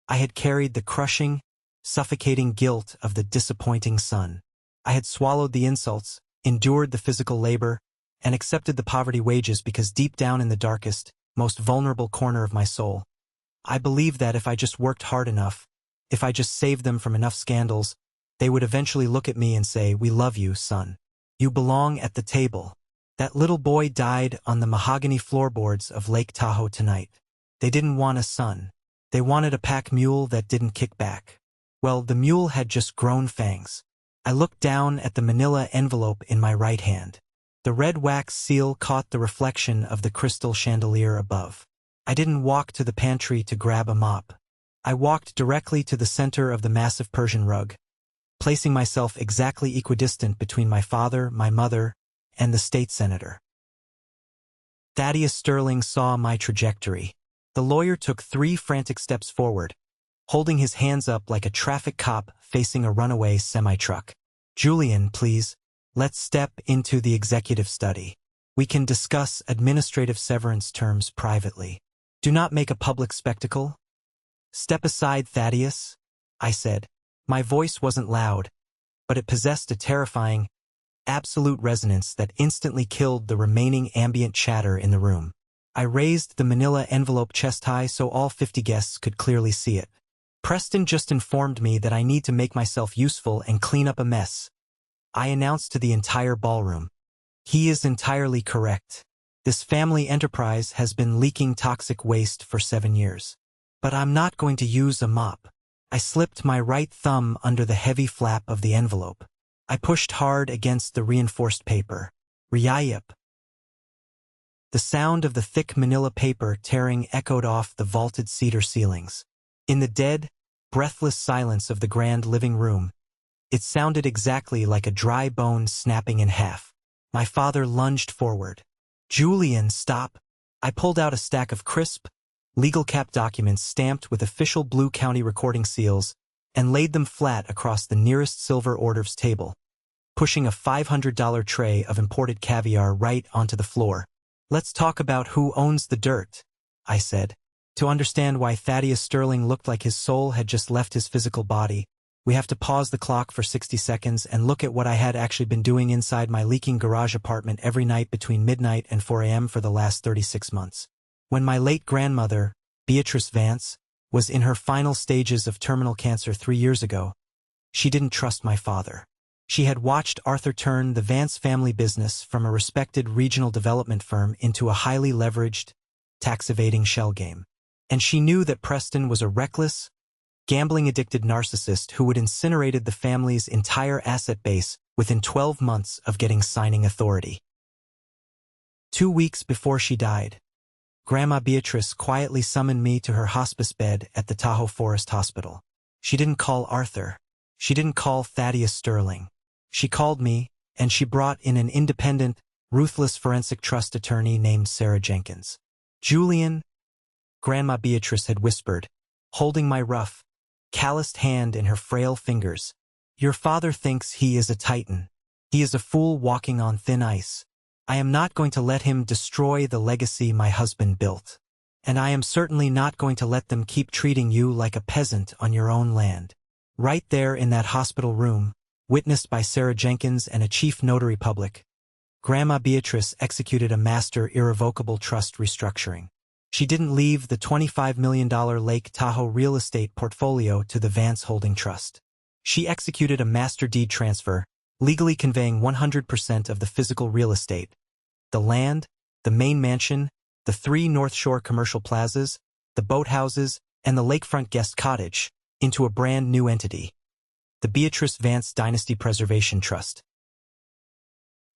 I had carried the crushing, suffocating guilt of the disappointing son. I had swallowed the insults, endured the physical labor, and accepted the poverty wages because deep down in the darkest, most vulnerable corner of my soul, I believed that if I just worked hard enough, if I just saved them from enough scandals, they would eventually look at me and say, "We love you, son. You belong at the table." That little boy died on the mahogany floorboards of Lake Tahoe tonight. They didn't want a son. They wanted a pack mule that didn't kick back. Well, the mule had just grown fangs. I looked down at the manila envelope in my right hand. The red wax seal caught the reflection of the crystal chandelier above. I didn't walk to the pantry to grab a mop. I walked directly to the center of the massive Persian rug, placing myself exactly equidistant between my father, my mother, and the state senator. Thaddeus Sterling saw my trajectory. The lawyer took 3 frantic steps forward, holding his hands up like a traffic cop facing a runaway semi-truck. "Julian, please, let's step into the executive study. We can discuss administrative severance terms privately. Do not make a public spectacle." "Step aside, Thaddeus," I said. My voice wasn't loud, but it possessed a terrifying, absolute resonance that instantly killed the remaining ambient chatter in the room. I raised the manila envelope chest-high so all 50 guests could clearly see it. "Preston just informed me that I need to make myself useful and clean up a mess," I announced to the entire ballroom. "He is entirely correct. This family enterprise has been leaking toxic waste for 7 years. But I'm not going to use a mop." I slipped my right thumb under the heavy flap of the envelope. I pushed hard against the reinforced paper. Ryayip. The sound of the thick manila paper tearing echoed off the vaulted cedar ceilings. In the dead, breathless silence of the grand living room, it sounded exactly like a dry bone snapping in half. My father lunged forward. "Julian, stop." I pulled out a stack of crisp, legal cap documents stamped with official Blue County recording seals and laid them flat across the nearest silver hors d'oeuvres table, pushing a $500 tray of imported caviar right onto the floor. "Let's talk about who owns the dirt," I said. To understand why Thaddeus Sterling looked like his soul had just left his physical body, we have to pause the clock for 60 seconds and look at what I had actually been doing inside my leaking garage apartment every night between midnight and 4 a.m. for the last 36 months. When my late grandmother, Beatrice Vance, was in her final stages of terminal cancer 3 years ago, she didn't trust my father. She had watched Arthur turn the Vance family business from a respected regional development firm into a highly leveraged, tax-evading shell game. And she knew that Preston was a reckless, gambling-addicted narcissist who would incinerate the family's entire asset base within 12 months of getting signing authority. 2 weeks before she died, Grandma Beatrice quietly summoned me to her hospice bed at the Tahoe Forest Hospital. She didn't call Arthur. She didn't call Thaddeus Sterling. She called me, and she brought in an independent, ruthless forensic trust attorney named Sarah Jenkins. Julian, Grandma Beatrice had whispered, holding my rough, calloused hand in her frail fingers. Your father thinks he is a titan. He is a fool walking on thin ice. I am not going to let him destroy the legacy my husband built. And I am certainly not going to let them keep treating you like a peasant on your own land. Right there in that hospital room, witnessed by Sarah Jenkins and a chief notary public, Grandma Beatrice executed a master irrevocable trust restructuring. She didn't leave the $25 million Lake Tahoe real estate portfolio to the Vance Holding Trust. She executed a master deed transfer, legally conveying 100% of the physical real estate, the land, the main mansion, the 3 North Shore commercial plazas, the boathouses, and the lakefront guest cottage, into a brand new entity, the Beatrice Vance Dynasty Preservation Trust.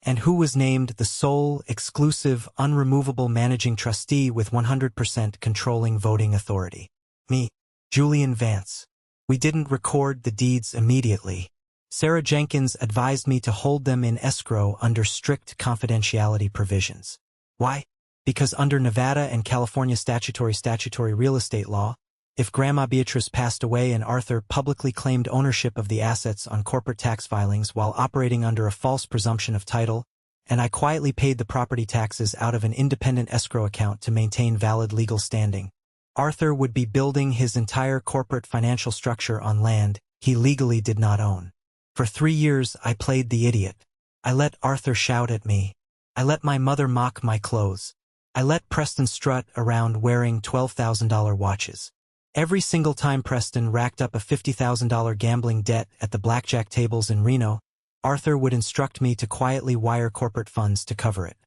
And who was named the sole, exclusive, unremovable managing trustee with 100% controlling voting authority? Me, Julian Vance. We didn't record the deeds immediately. Sarah Jenkins advised me to hold them in escrow under strict confidentiality provisions. Why? Because under Nevada and California statutory real estate law, if Grandma Beatrice passed away and Arthur publicly claimed ownership of the assets on corporate tax filings while operating under a false presumption of title, and I quietly paid the property taxes out of an independent escrow account to maintain valid legal standing, Arthur would be building his entire corporate financial structure on land he legally did not own. For 3 years I played the idiot. I let Arthur shout at me. I let my mother mock my clothes. I let Preston strut around wearing $12,000 watches. Every single time Preston racked up a $50,000 gambling debt at the blackjack tables in Reno, Arthur would instruct me to quietly wire corporate funds to cover it.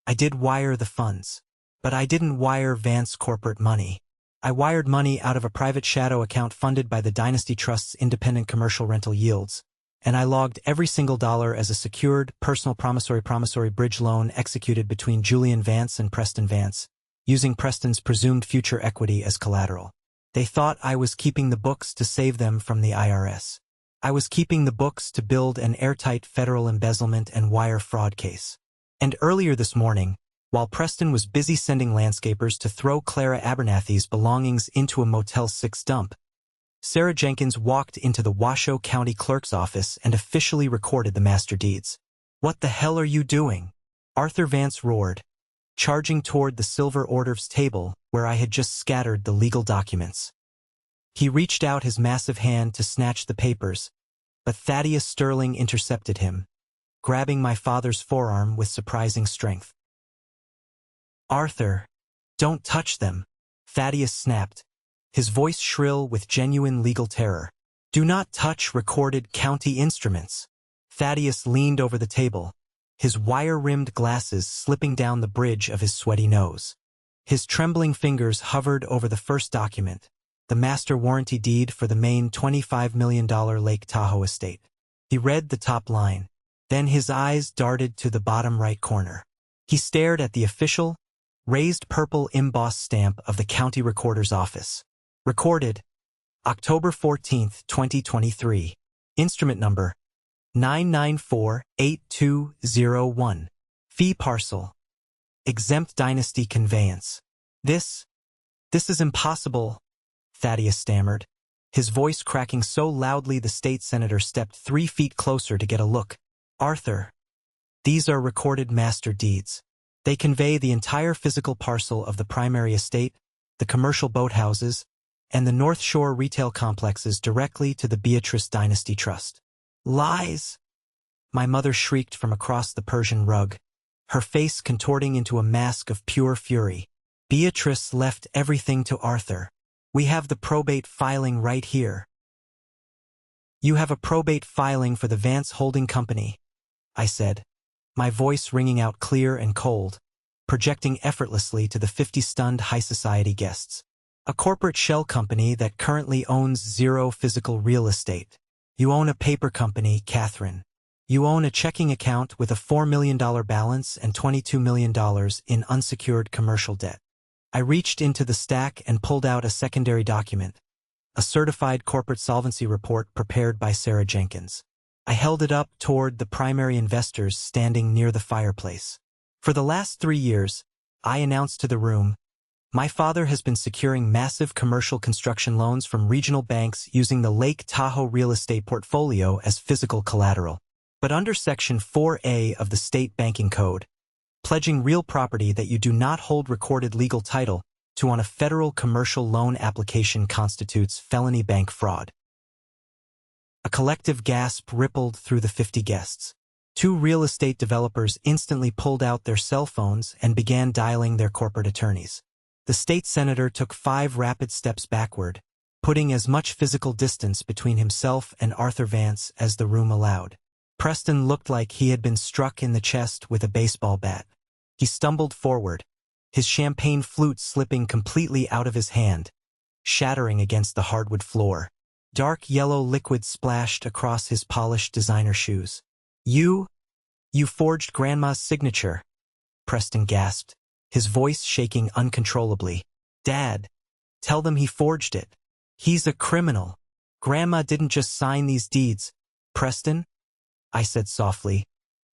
I did wire the funds, but I didn't wire Vance corporate money. I wired money out of a private shadow account funded by the Dynasty Trust's independent commercial rental yields, and I logged every single dollar as a secured, personal promissory bridge loan executed between Julian Vance and Preston Vance, using Preston's presumed future equity as collateral. They thought I was keeping the books to save them from the IRS. I was keeping the books to build an airtight federal embezzlement and wire fraud case. And earlier this morning, while Preston was busy sending landscapers to throw Clara Abernathy's belongings into a Motel 6 dump, Sarah Jenkins walked into the Washoe County Clerk's office and officially recorded the master deeds. "What the hell are you doing?" Arthur Vance roared, charging toward the silver hors d'oeuvres table where I had just scattered the legal documents. He reached out his massive hand to snatch the papers, but Thaddeus Sterling intercepted him, grabbing my father's forearm with surprising strength. "Arthur, don't touch them," Thaddeus snapped, his voice shrill with genuine legal terror. "Do not touch recorded county instruments." Thaddeus leaned over the table, his wire-rimmed glasses slipping down the bridge of his sweaty nose. His trembling fingers hovered over the first document, the master warranty deed for the main $25 million Lake Tahoe estate. He read the top line, then his eyes darted to the bottom right corner. He stared at the official, raised purple embossed stamp of the county recorder's office. Recorded, October 14, 2023. Instrument number, 9948201. Fee parcel. Exempt dynasty conveyance. This is impossible," Thaddeus stammered, his voice cracking so loudly the state senator stepped 3 feet closer to get a look. "Arthur, these are recorded master deeds. They convey the entire physical parcel of the primary estate, the commercial boathouses, and the North Shore retail complexes directly to the Beatrice Dynasty Trust." "Lies!" my mother shrieked from across the Persian rug, her face contorting into a mask of pure fury. "Beatrice left everything to Arthur. We have the probate filing right here." "You have a probate filing for the Vance Holding Company," I said, my voice ringing out clear and cold, projecting effortlessly to the 50 stunned high society guests. "A corporate shell company that currently owns 0 physical real estate. You own a paper company, Catherine. You own a checking account with a $4 million balance and $22 million in unsecured commercial debt." I reached into the stack and pulled out a secondary document, a certified corporate solvency report prepared by Sarah Jenkins. I held it up toward the primary investors standing near the fireplace. "For the last 3 years, I announced to the room. My father has been securing massive commercial construction loans from regional banks using the Lake Tahoe real estate portfolio as physical collateral. But under Section 4A of the State Banking Code, pledging real property that you do not hold recorded legal title to on a federal commercial loan application constitutes felony bank fraud. A collective gasp rippled through the 50 guests. 2 real estate developers instantly pulled out their cell phones and began dialing their corporate attorneys. The state senator took 5 rapid steps backward, putting as much physical distance between himself and Arthur Vance as the room allowed. Preston looked like he had been struck in the chest with a baseball bat. He stumbled forward, his champagne flute slipping completely out of his hand, shattering against the hardwood floor. Dark yellow liquid splashed across his polished designer shoes. You forged Grandma's signature," Preston gasped, his voice shaking uncontrollably. "Dad, tell them he forged it. He's a criminal. Grandma didn't just sign these deeds." "Preston?" I said softly,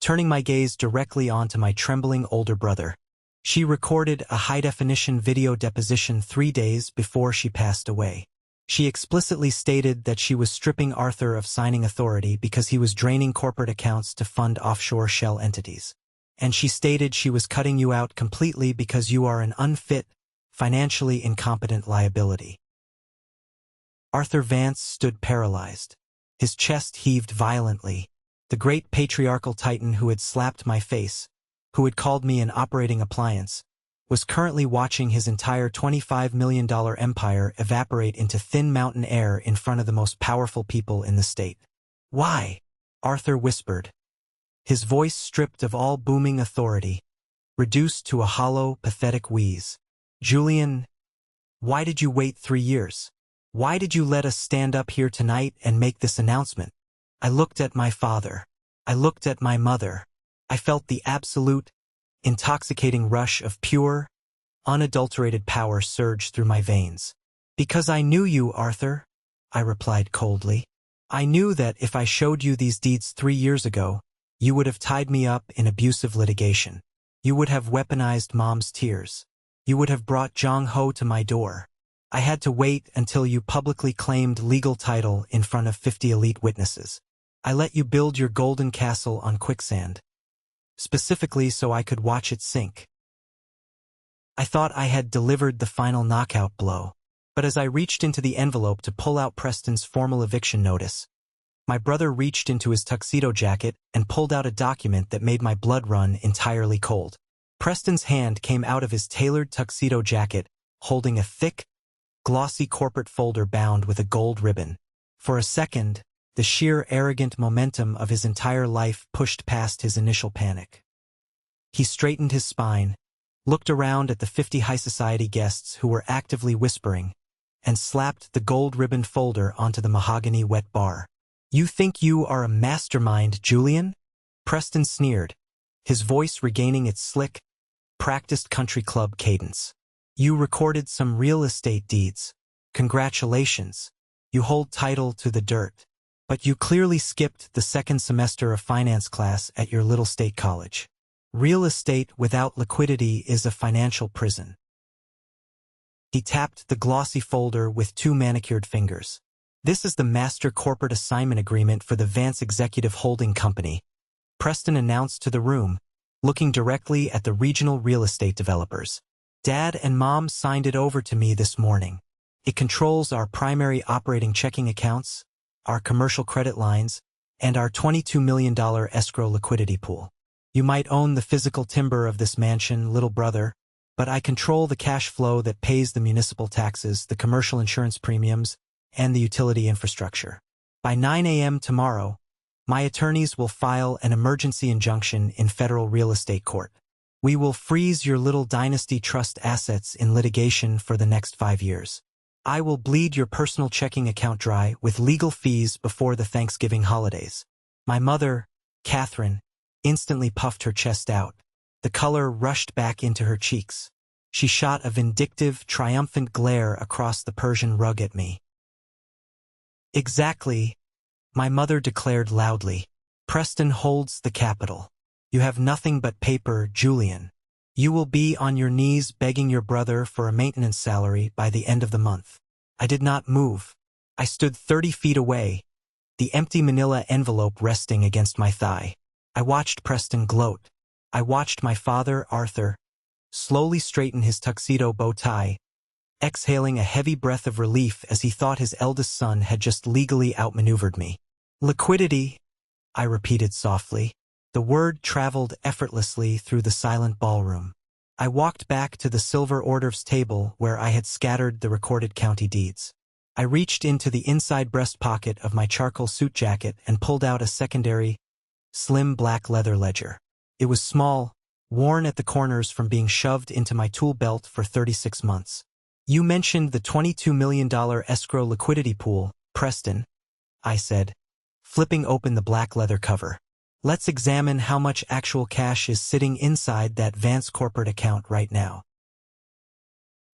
turning my gaze directly onto my trembling older brother. "She recorded a high-definition video deposition 3 days before she passed away. She explicitly stated that she was stripping Arthur of signing authority because he was draining corporate accounts to fund offshore shell entities. And she stated she was cutting you out completely because you are an unfit, financially incompetent liability." Arthur Vance stood paralyzed. His chest heaved violently. The great patriarchal titan who had slapped my face, who had called me an operating appliance, was currently watching his entire $25 million empire evaporate into thin mountain air in front of the most powerful people in the state. "Why?" Arthur whispered, his voice stripped of all booming authority, reduced to a hollow, pathetic wheeze. "Julian, why did you wait 3 years? Why did you let us stand up here tonight and make this announcement?" I looked at my father. I looked at my mother. I felt the absolute, intoxicating rush of pure, unadulterated power surge through my veins. "Because I knew you, Arthur," I replied coldly. "I knew that if I showed you these deeds 3 years ago, you would have tied me up in abusive litigation. You would have weaponized Mom's tears. You would have brought Jong Ho to my door. I had to wait until you publicly claimed legal title in front of 50 elite witnesses. I let you build your golden castle on quicksand, specifically so I could watch it sink. I thought I had delivered the final knockout blow, but as I reached into the envelope to pull out Preston's formal eviction notice, my brother reached into his tuxedo jacket and pulled out a document that made my blood run entirely cold. Preston's hand came out of his tailored tuxedo jacket, holding a thick, glossy corporate folder bound with a gold ribbon. For a second, the sheer arrogant momentum of his entire life pushed past his initial panic. He straightened his spine, looked around at the 50 high society guests who were actively whispering, and slapped the gold-ribboned folder onto the mahogany wet bar. "You think you are a mastermind, Julian?" Preston sneered, his voice regaining its slick, practiced country club cadence. "You recorded some real estate deeds. Congratulations. You hold title to the dirt. But you clearly skipped the 2nd semester of finance class at your little state college. Real estate without liquidity is a financial prison." He tapped the glossy folder with 2 manicured fingers. "This is the Master Corporate Assignment Agreement for the Vance Executive Holding Company," Preston announced to the room, looking directly at the regional real estate developers. "Dad and Mom signed it over to me this morning. It controls our primary operating checking accounts, our commercial credit lines, and our $22 million escrow liquidity pool. You might own the physical timber of this mansion, little brother, but I control the cash flow that pays the municipal taxes, the commercial insurance premiums, and the utility infrastructure. By 9 a.m. tomorrow, my attorneys will file an emergency injunction in federal real estate court. We will freeze your little dynasty trust assets in litigation for the next 5 years. I will bleed your personal checking account dry with legal fees before the Thanksgiving holidays." My mother, Catherine, instantly puffed her chest out. The color rushed back into her cheeks. She shot a vindictive, triumphant glare across the Persian rug at me. "Exactly," my mother declared loudly. "Preston holds the capital. You have nothing but paper, Julian. You will be on your knees begging your brother for a maintenance salary by the end of the month. I did not move. I stood 30 feet away, the empty manila envelope resting against my thigh. I watched Preston gloat. I watched my father, Arthur, slowly straighten his tuxedo bow tie, exhaling a heavy breath of relief as he thought his eldest son had just legally outmaneuvered me. Liquidity, I repeated softly. The word traveled effortlessly through the silent ballroom. I walked back to the silver hors d'oeuvres table where I had scattered the recorded county deeds. I reached into the inside breast pocket of my charcoal suit jacket and pulled out a secondary, slim black leather ledger. It was small, worn at the corners from being shoved into my tool belt for 36 months. You mentioned the $22 million escrow liquidity pool, Preston, I said, flipping open the black leather cover. Let's examine how much actual cash is sitting inside that Vance corporate account right now.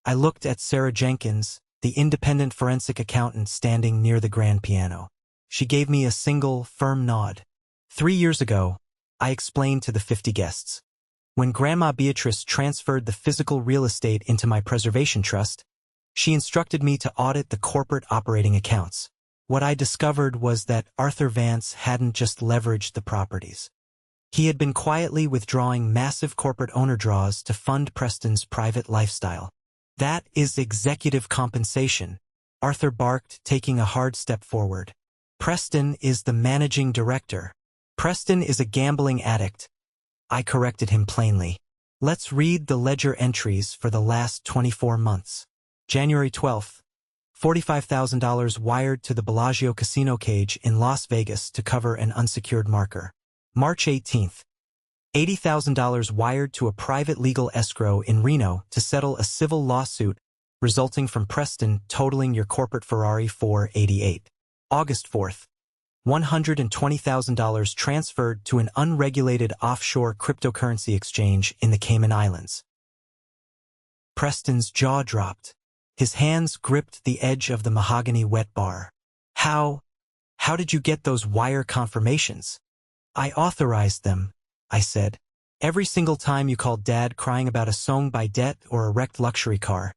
I looked at Sarah Jenkins, the independent forensic accountant standing near the grand piano. She gave me a single, firm nod. 3 years ago, I explained to the 50 guests. When Grandma Beatrice transferred the physical real estate into my preservation trust, she instructed me to audit the corporate operating accounts. What I discovered was that Arthur Vance hadn't just leveraged the properties. He had been quietly withdrawing massive corporate owner draws to fund Preston's private lifestyle. That is executive compensation, Arthur barked, taking a hard step forward. Preston is the managing director. Preston is a gambling addict. I corrected him plainly. Let's read the ledger entries for the last 24 months. January 12th. $45,000 wired to the Bellagio casino cage in Las Vegas to cover an unsecured marker. March 18th. $80,000 wired to a private legal escrow in Reno to settle a civil lawsuit resulting from Preston totaling your corporate Ferrari 488. August 4th. $120,000 transferred to an unregulated offshore cryptocurrency exchange in the Cayman Islands. Preston's jaw dropped. His hands gripped the edge of the mahogany wet bar. How did you get those wire confirmations? I authorized them, I said. Every single time you called Dad crying about a song by debt or a wrecked luxury car,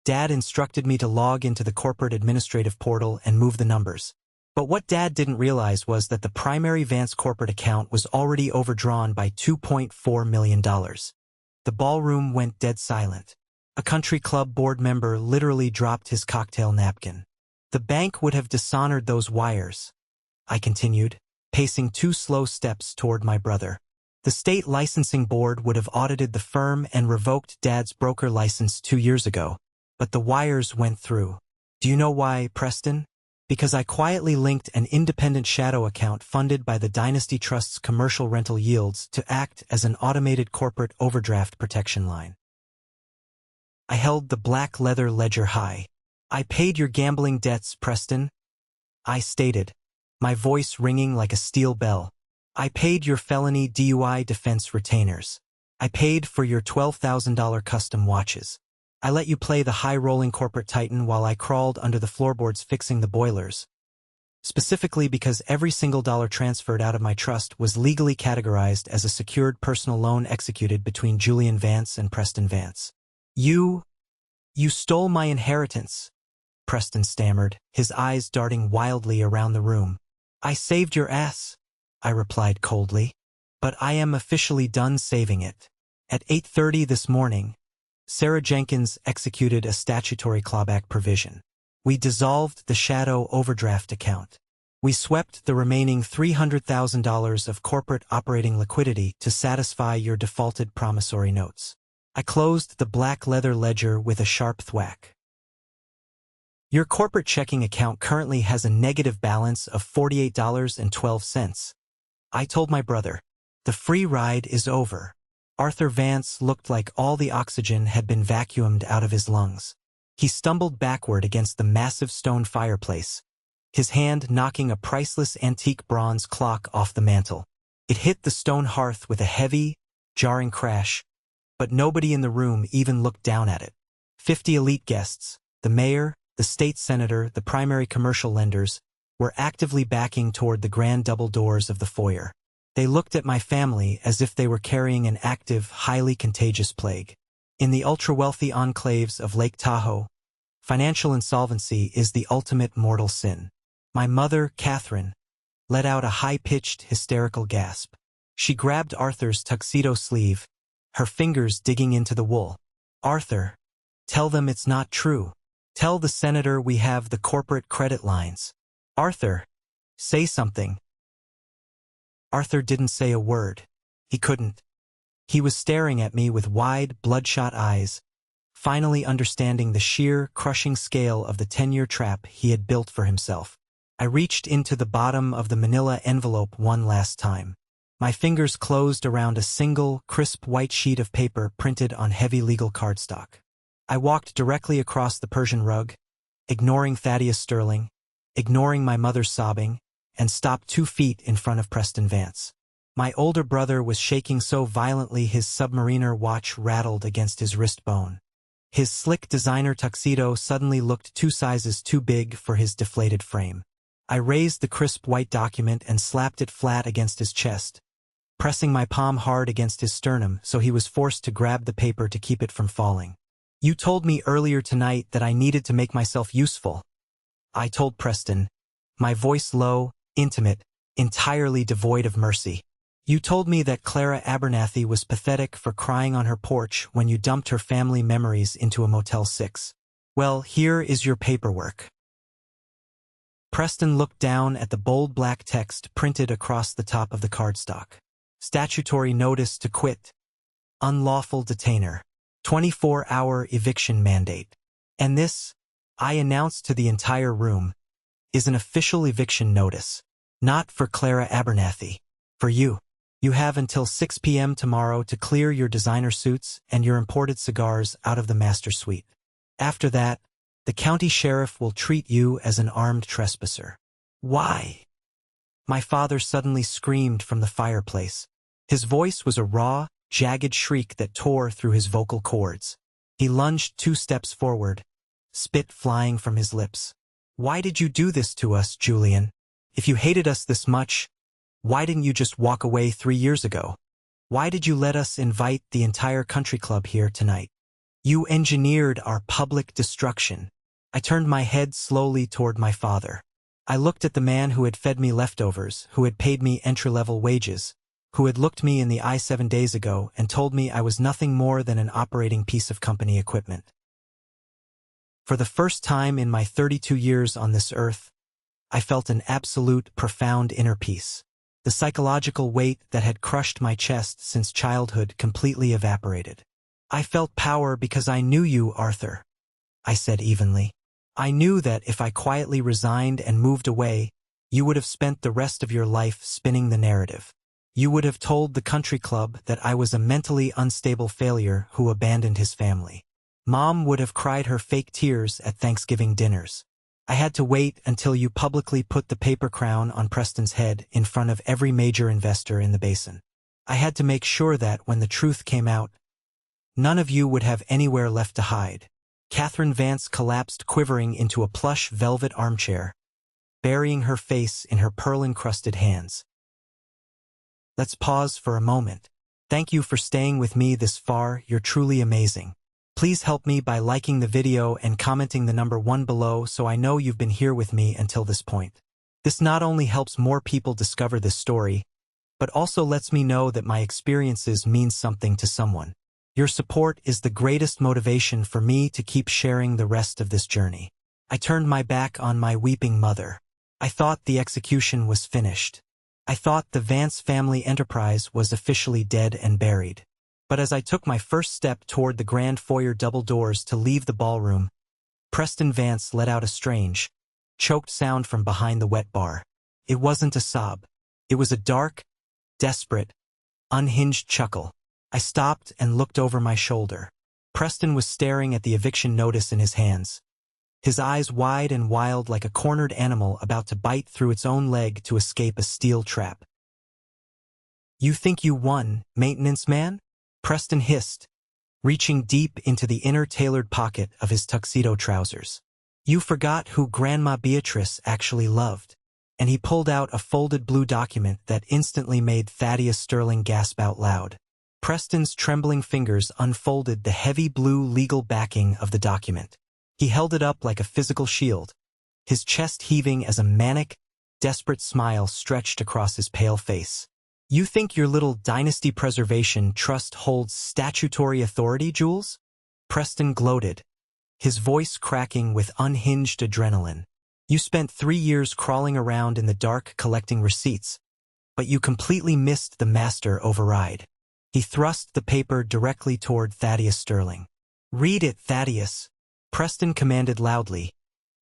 Dad instructed me to log into the corporate administrative portal and move the numbers. But what Dad didn't realize was that the primary Vance corporate account was already overdrawn by $2.4 million. The ballroom went dead silent. A country club board member literally dropped his cocktail napkin. The bank would have dishonored those wires, I continued, pacing 2 slow steps toward my brother. The state licensing board would have audited the firm and revoked Dad's broker license 2 years ago. But the wires went through. Do you know why, Preston? Because I quietly linked an independent shadow account funded by the Dynasty Trust's commercial rental yields to act as an automated corporate overdraft protection line. I held the black leather ledger high. I paid your gambling debts, Preston, I stated, my voice ringing like a steel bell. I paid your felony DUI defense retainers. I paid for your $12,000 custom watches. I let you play the high-rolling corporate titan while I crawled under the floorboards fixing the boilers. Specifically because every single dollar transferred out of my trust was legally categorized as a secured personal loan executed between Julian Vance and Preston Vance. You stole my inheritance, Preston stammered, his eyes darting wildly around the room. I saved your ass, I replied coldly. But I am officially done saving it. At 8:30 this morning, Sarah Jenkins executed a statutory clawback provision. We dissolved the shadow overdraft account. We swept the remaining $300,000 of corporate operating liquidity to satisfy your defaulted promissory notes. I closed the black leather ledger with a sharp thwack. Your corporate checking account currently has a negative balance of $48.12. I told my brother. The free ride is over. Arthur Vance looked like all the oxygen had been vacuumed out of his lungs. He stumbled backward against the massive stone fireplace, his hand knocking a priceless antique bronze clock off the mantel. It hit the stone hearth with a heavy, jarring crash, but nobody in the room even looked down at it. 50 elite guests, the mayor, the state senator, the primary commercial lenders, were actively backing toward the grand double doors of the foyer. They looked at my family as if they were carrying an active, highly contagious plague. In the ultra-wealthy enclaves of Lake Tahoe, financial insolvency is the ultimate mortal sin. My mother, Catherine, let out a high-pitched, hysterical gasp. She grabbed Arthur's tuxedo sleeve, her fingers digging into the wool. "Arthur, tell them it's not true. Tell the senator we have the corporate credit lines. Arthur, say something." Arthur didn't say a word. He couldn't. He was staring at me with wide, bloodshot eyes, finally understanding the sheer, crushing scale of the 10-year trap he had built for himself. I reached into the bottom of the manila envelope one last time. My fingers closed around a single, crisp white sheet of paper printed on heavy legal cardstock. I walked directly across the Persian rug, ignoring Thaddeus Sterling, ignoring my mother's sobbing, and stopped 2 feet in front of Preston Vance. My older brother was shaking so violently his submariner watch rattled against his wrist bone. His slick designer tuxedo suddenly looked 2 sizes too big for his deflated frame. I raised the crisp white document and slapped it flat against his chest, pressing my palm hard against his sternum so he was forced to grab the paper to keep it from falling. "You told me earlier tonight that I needed to make myself useful," I told Preston, my voice low, intimate, entirely devoid of mercy. "You told me that Clara Abernathy was pathetic for crying on her porch when you dumped her family memories into a Motel 6. Well, here is your paperwork." Preston looked down at the bold black text printed across the top of the cardstock. "Statutory notice to quit. Unlawful detainer. 24-hour eviction mandate. And this," I announced to the entire room, "is an official eviction notice. Not for Clara Abernathy. For you. You have until 6 p.m. tomorrow to clear your designer suits and your imported cigars out of the master suite. After that, the county sheriff will treat you as an armed trespasser." "Why?" my father suddenly screamed from the fireplace. His voice was a raw, jagged shriek that tore through his vocal cords. He lunged 2 steps forward, spit flying from his lips. "Why did you do this to us, Julian? If you hated us this much, why didn't you just walk away 3 years ago? Why did you let us invite the entire country club here tonight? You engineered our public destruction." I turned my head slowly toward my father. I looked at the man who had fed me leftovers, who had paid me entry-level wages, who had looked me in the eye 7 days ago and told me I was nothing more than an operating piece of company equipment. For the first time in my 32 years on this earth, I felt an absolute, profound inner peace. The psychological weight that had crushed my chest since childhood completely evaporated. "I felt power because I knew you, Arthur," I said evenly. "I knew that if I quietly resigned and moved away, you would have spent the rest of your life spinning the narrative. You would have told the country club that I was a mentally unstable failure who abandoned his family. Mom would have cried her fake tears at Thanksgiving dinners. I had to wait until you publicly put the paper crown on Preston's head in front of every major investor in the basin. I had to make sure that when the truth came out, none of you would have anywhere left to hide." Catherine Vance collapsed quivering into a plush velvet armchair, burying her face in her pearl-encrusted hands. "Let's pause for a moment. Thank you for staying with me this far, you're truly amazing. Please help me by liking the video and commenting the number 1 below so I know you've been here with me until this point. This not only helps more people discover this story, but also lets me know that my experiences mean something to someone. Your support is the greatest motivation for me to keep sharing the rest of this journey." I turned my back on my weeping mother. I thought the execution was finished. I thought the Vance family enterprise was officially dead and buried. But as I took my first step toward the grand foyer double doors to leave the ballroom, Preston Vance let out a strange, choked sound from behind the wet bar. It wasn't a sob. It was a dark, desperate, unhinged chuckle. I stopped and looked over my shoulder. Preston was staring at the eviction notice in his hands, his eyes wide and wild like a cornered animal about to bite through its own leg to escape a steel trap. "You think you won, maintenance man?" Preston hissed, reaching deep into the inner tailored pocket of his tuxedo trousers. "You forgot who Grandma Beatrice actually loved. and he pulled out a folded blue document that instantly made Thaddeus Sterling gasp out loud. Preston's trembling fingers unfolded the heavy blue legal backing of the document. He held it up like a physical shield, his chest heaving as a manic, desperate smile stretched across his pale face. "You think your little dynasty preservation trust holds statutory authority, Jules?" Preston gloated, his voice cracking with unhinged adrenaline. "You spent 3 years crawling around in the dark collecting receipts, but you completely missed the master override." He thrust the paper directly toward Thaddeus Sterling. "Read it, Thaddeus," Preston commanded loudly,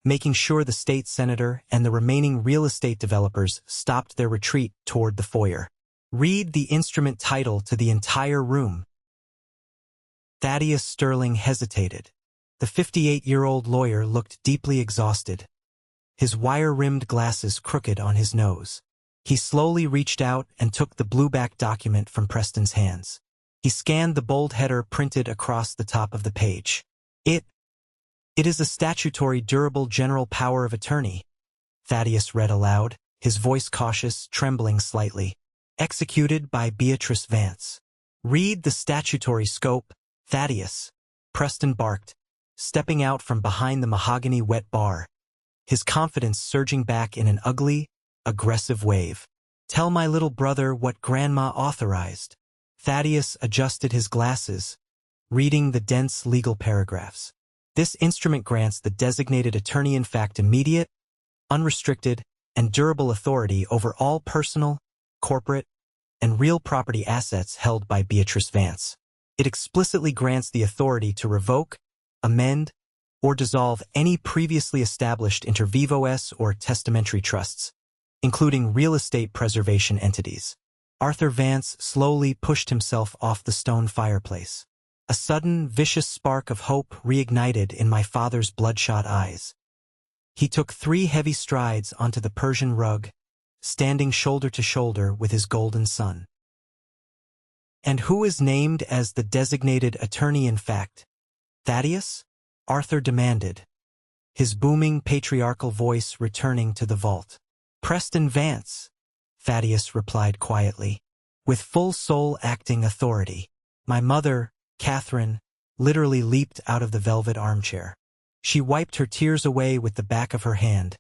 making sure the state senator and the remaining real estate developers stopped their retreat toward the foyer. "Read the instrument title to the entire room." Thaddeus Sterling hesitated. The 58-year-old lawyer looked deeply exhausted, his wire-rimmed glasses crooked on his nose. He slowly reached out and took the blueback document from Preston's hands. He scanned the bold header printed across the top of the page. It is a statutory durable general power of attorney," Thaddeus read aloud, his voice cautious, trembling slightly. "Executed by Beatrice Vance." "Read the statutory scope, Thaddeus," Preston barked, stepping out from behind the mahogany wet bar, his confidence surging back in an ugly, aggressive wave. "Tell my little brother what Grandma authorized." Thaddeus adjusted his glasses, reading the dense legal paragraphs. "This instrument grants the designated attorney-in-fact immediate, unrestricted, and durable authority over all personal, corporate, and real property assets held by Beatrice Vance. It explicitly grants the authority to revoke, amend, or dissolve any previously established inter vivos or testamentary trusts, including real estate preservation entities." Arthur Vance slowly pushed himself off the stone fireplace. A sudden, vicious spark of hope reignited in my father's bloodshot eyes. He took 3 heavy strides onto the Persian rug, standing shoulder to shoulder with his golden son. "And who is named as the designated attorney-in-fact, Thaddeus?" Arthur demanded, his booming patriarchal voice returning to the vault. "Preston Vance," Thaddeus replied quietly, "with full soul acting authority." My mother, Catherine, literally leaped out of the velvet armchair. She wiped her tears away with the back of her hand,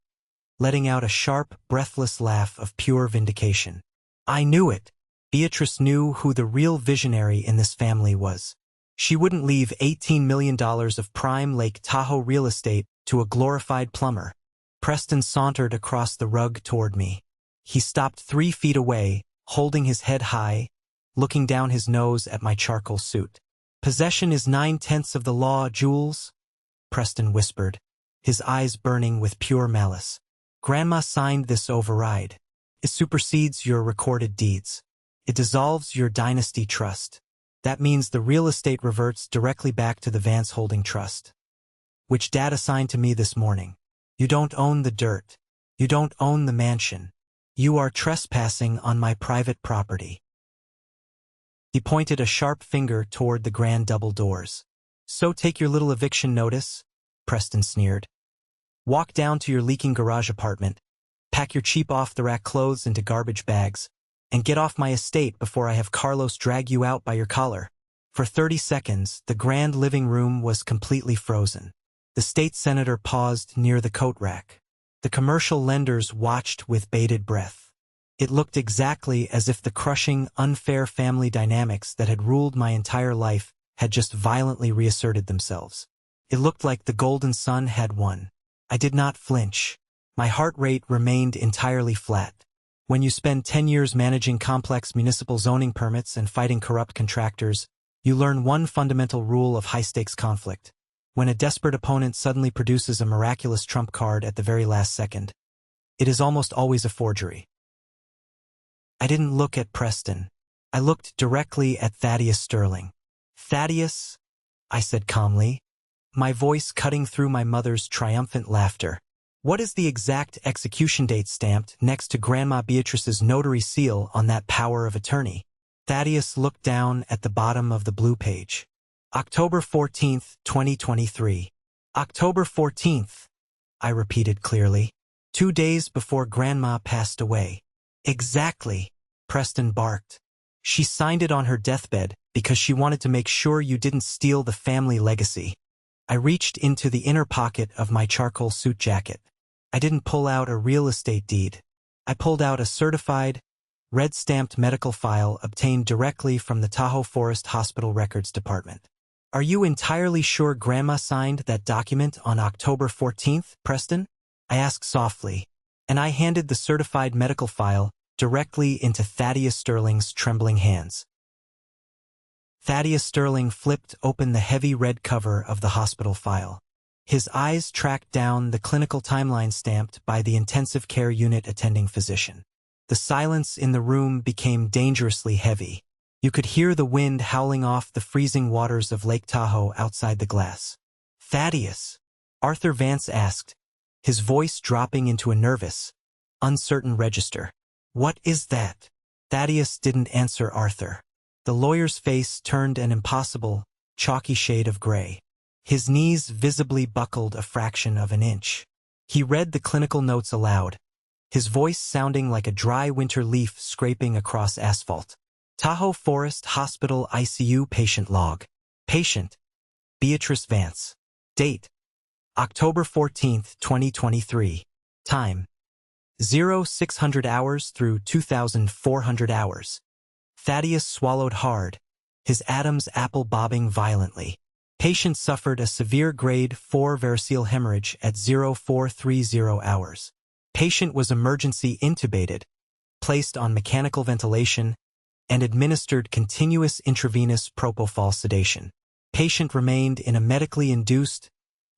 letting out a sharp, breathless laugh of pure vindication. "I knew it." Beatrice knew who the real visionary in this family was. She wouldn't leave $18 million of prime Lake Tahoe real estate to a glorified plumber. Preston sauntered across the rug toward me. He stopped 3 feet away, holding his head high, looking down his nose at my charcoal suit. "Possession is 9/10 of the law, Jules," Preston whispered, his eyes burning with pure malice. "Grandma signed this override. It supersedes your recorded deeds. It dissolves your dynasty trust. That means the real estate reverts directly back to the Vance Holding Trust, which Dad assigned to me this morning. You don't own the dirt. You don't own the mansion. You are trespassing on my private property." He pointed a sharp finger toward the grand double doors. "So take your little eviction notice," Preston sneered. "Walk down to your leaking garage apartment, pack your cheap off-the-rack clothes into garbage bags, and get off my estate before I have Carlos drag you out by your collar." For 30 seconds, the grand living room was completely frozen. The state senator paused near the coat rack. The commercial lenders watched with bated breath. It looked exactly as if the crushing, unfair family dynamics that had ruled my entire life had just violently reasserted themselves. It looked like the golden sun had won. I did not flinch. My heart rate remained entirely flat. When you spend 10 years managing complex municipal zoning permits and fighting corrupt contractors, you learn one fundamental rule of high-stakes conflict. When a desperate opponent suddenly produces a miraculous trump card at the very last second, it is almost always a forgery. I didn't look at Preston. I looked directly at Thaddeus Sterling. "Thaddeus," I said calmly, my voice cutting through my mother's triumphant laughter. "What is the exact execution date stamped next to Grandma Beatrice's notary seal on that power of attorney?" Thaddeus looked down at the bottom of the blue page. "October 14th, 2023. October 14th, I repeated clearly. 2 days before Grandma passed away. Exactly, Preston barked. She signed it on her deathbed because she wanted to make sure you didn't steal the family legacy. I reached into the inner pocket of my charcoal suit jacket. I didn't pull out a real estate deed. I pulled out a certified, red-stamped medical file obtained directly from the Tahoe Forest Hospital Records Department. Are you entirely sure Grandma signed that document on October 14th, Preston? I asked softly, and I handed the certified medical file directly into Thaddeus Sterling's trembling hands. Thaddeus Sterling flipped open the heavy red cover of the hospital file. His eyes tracked down the clinical timeline stamped by the intensive care unit attending physician. The silence in the room became dangerously heavy. You could hear the wind howling off the freezing waters of Lake Tahoe outside the glass. "Thaddeus?" Arthur Vance asked, his voice dropping into a nervous, uncertain register. "What is that?" Thaddeus didn't answer Arthur. The lawyer's face turned an impossible, chalky shade of gray. His knees visibly buckled a fraction of an inch. He read the clinical notes aloud, his voice sounding like a dry winter leaf scraping across asphalt. Tahoe Forest Hospital ICU patient log. Patient: Beatrice Vance. Date: October 14th, 2023. Time: 0600 hours through 2400 hours. Thaddeus swallowed hard, his Adam's apple bobbing violently. Patient suffered a severe grade 4 variceal hemorrhage at 0430 hours. Patient was emergency intubated, placed on mechanical ventilation, and administered continuous intravenous propofol sedation. Patient remained in a medically induced,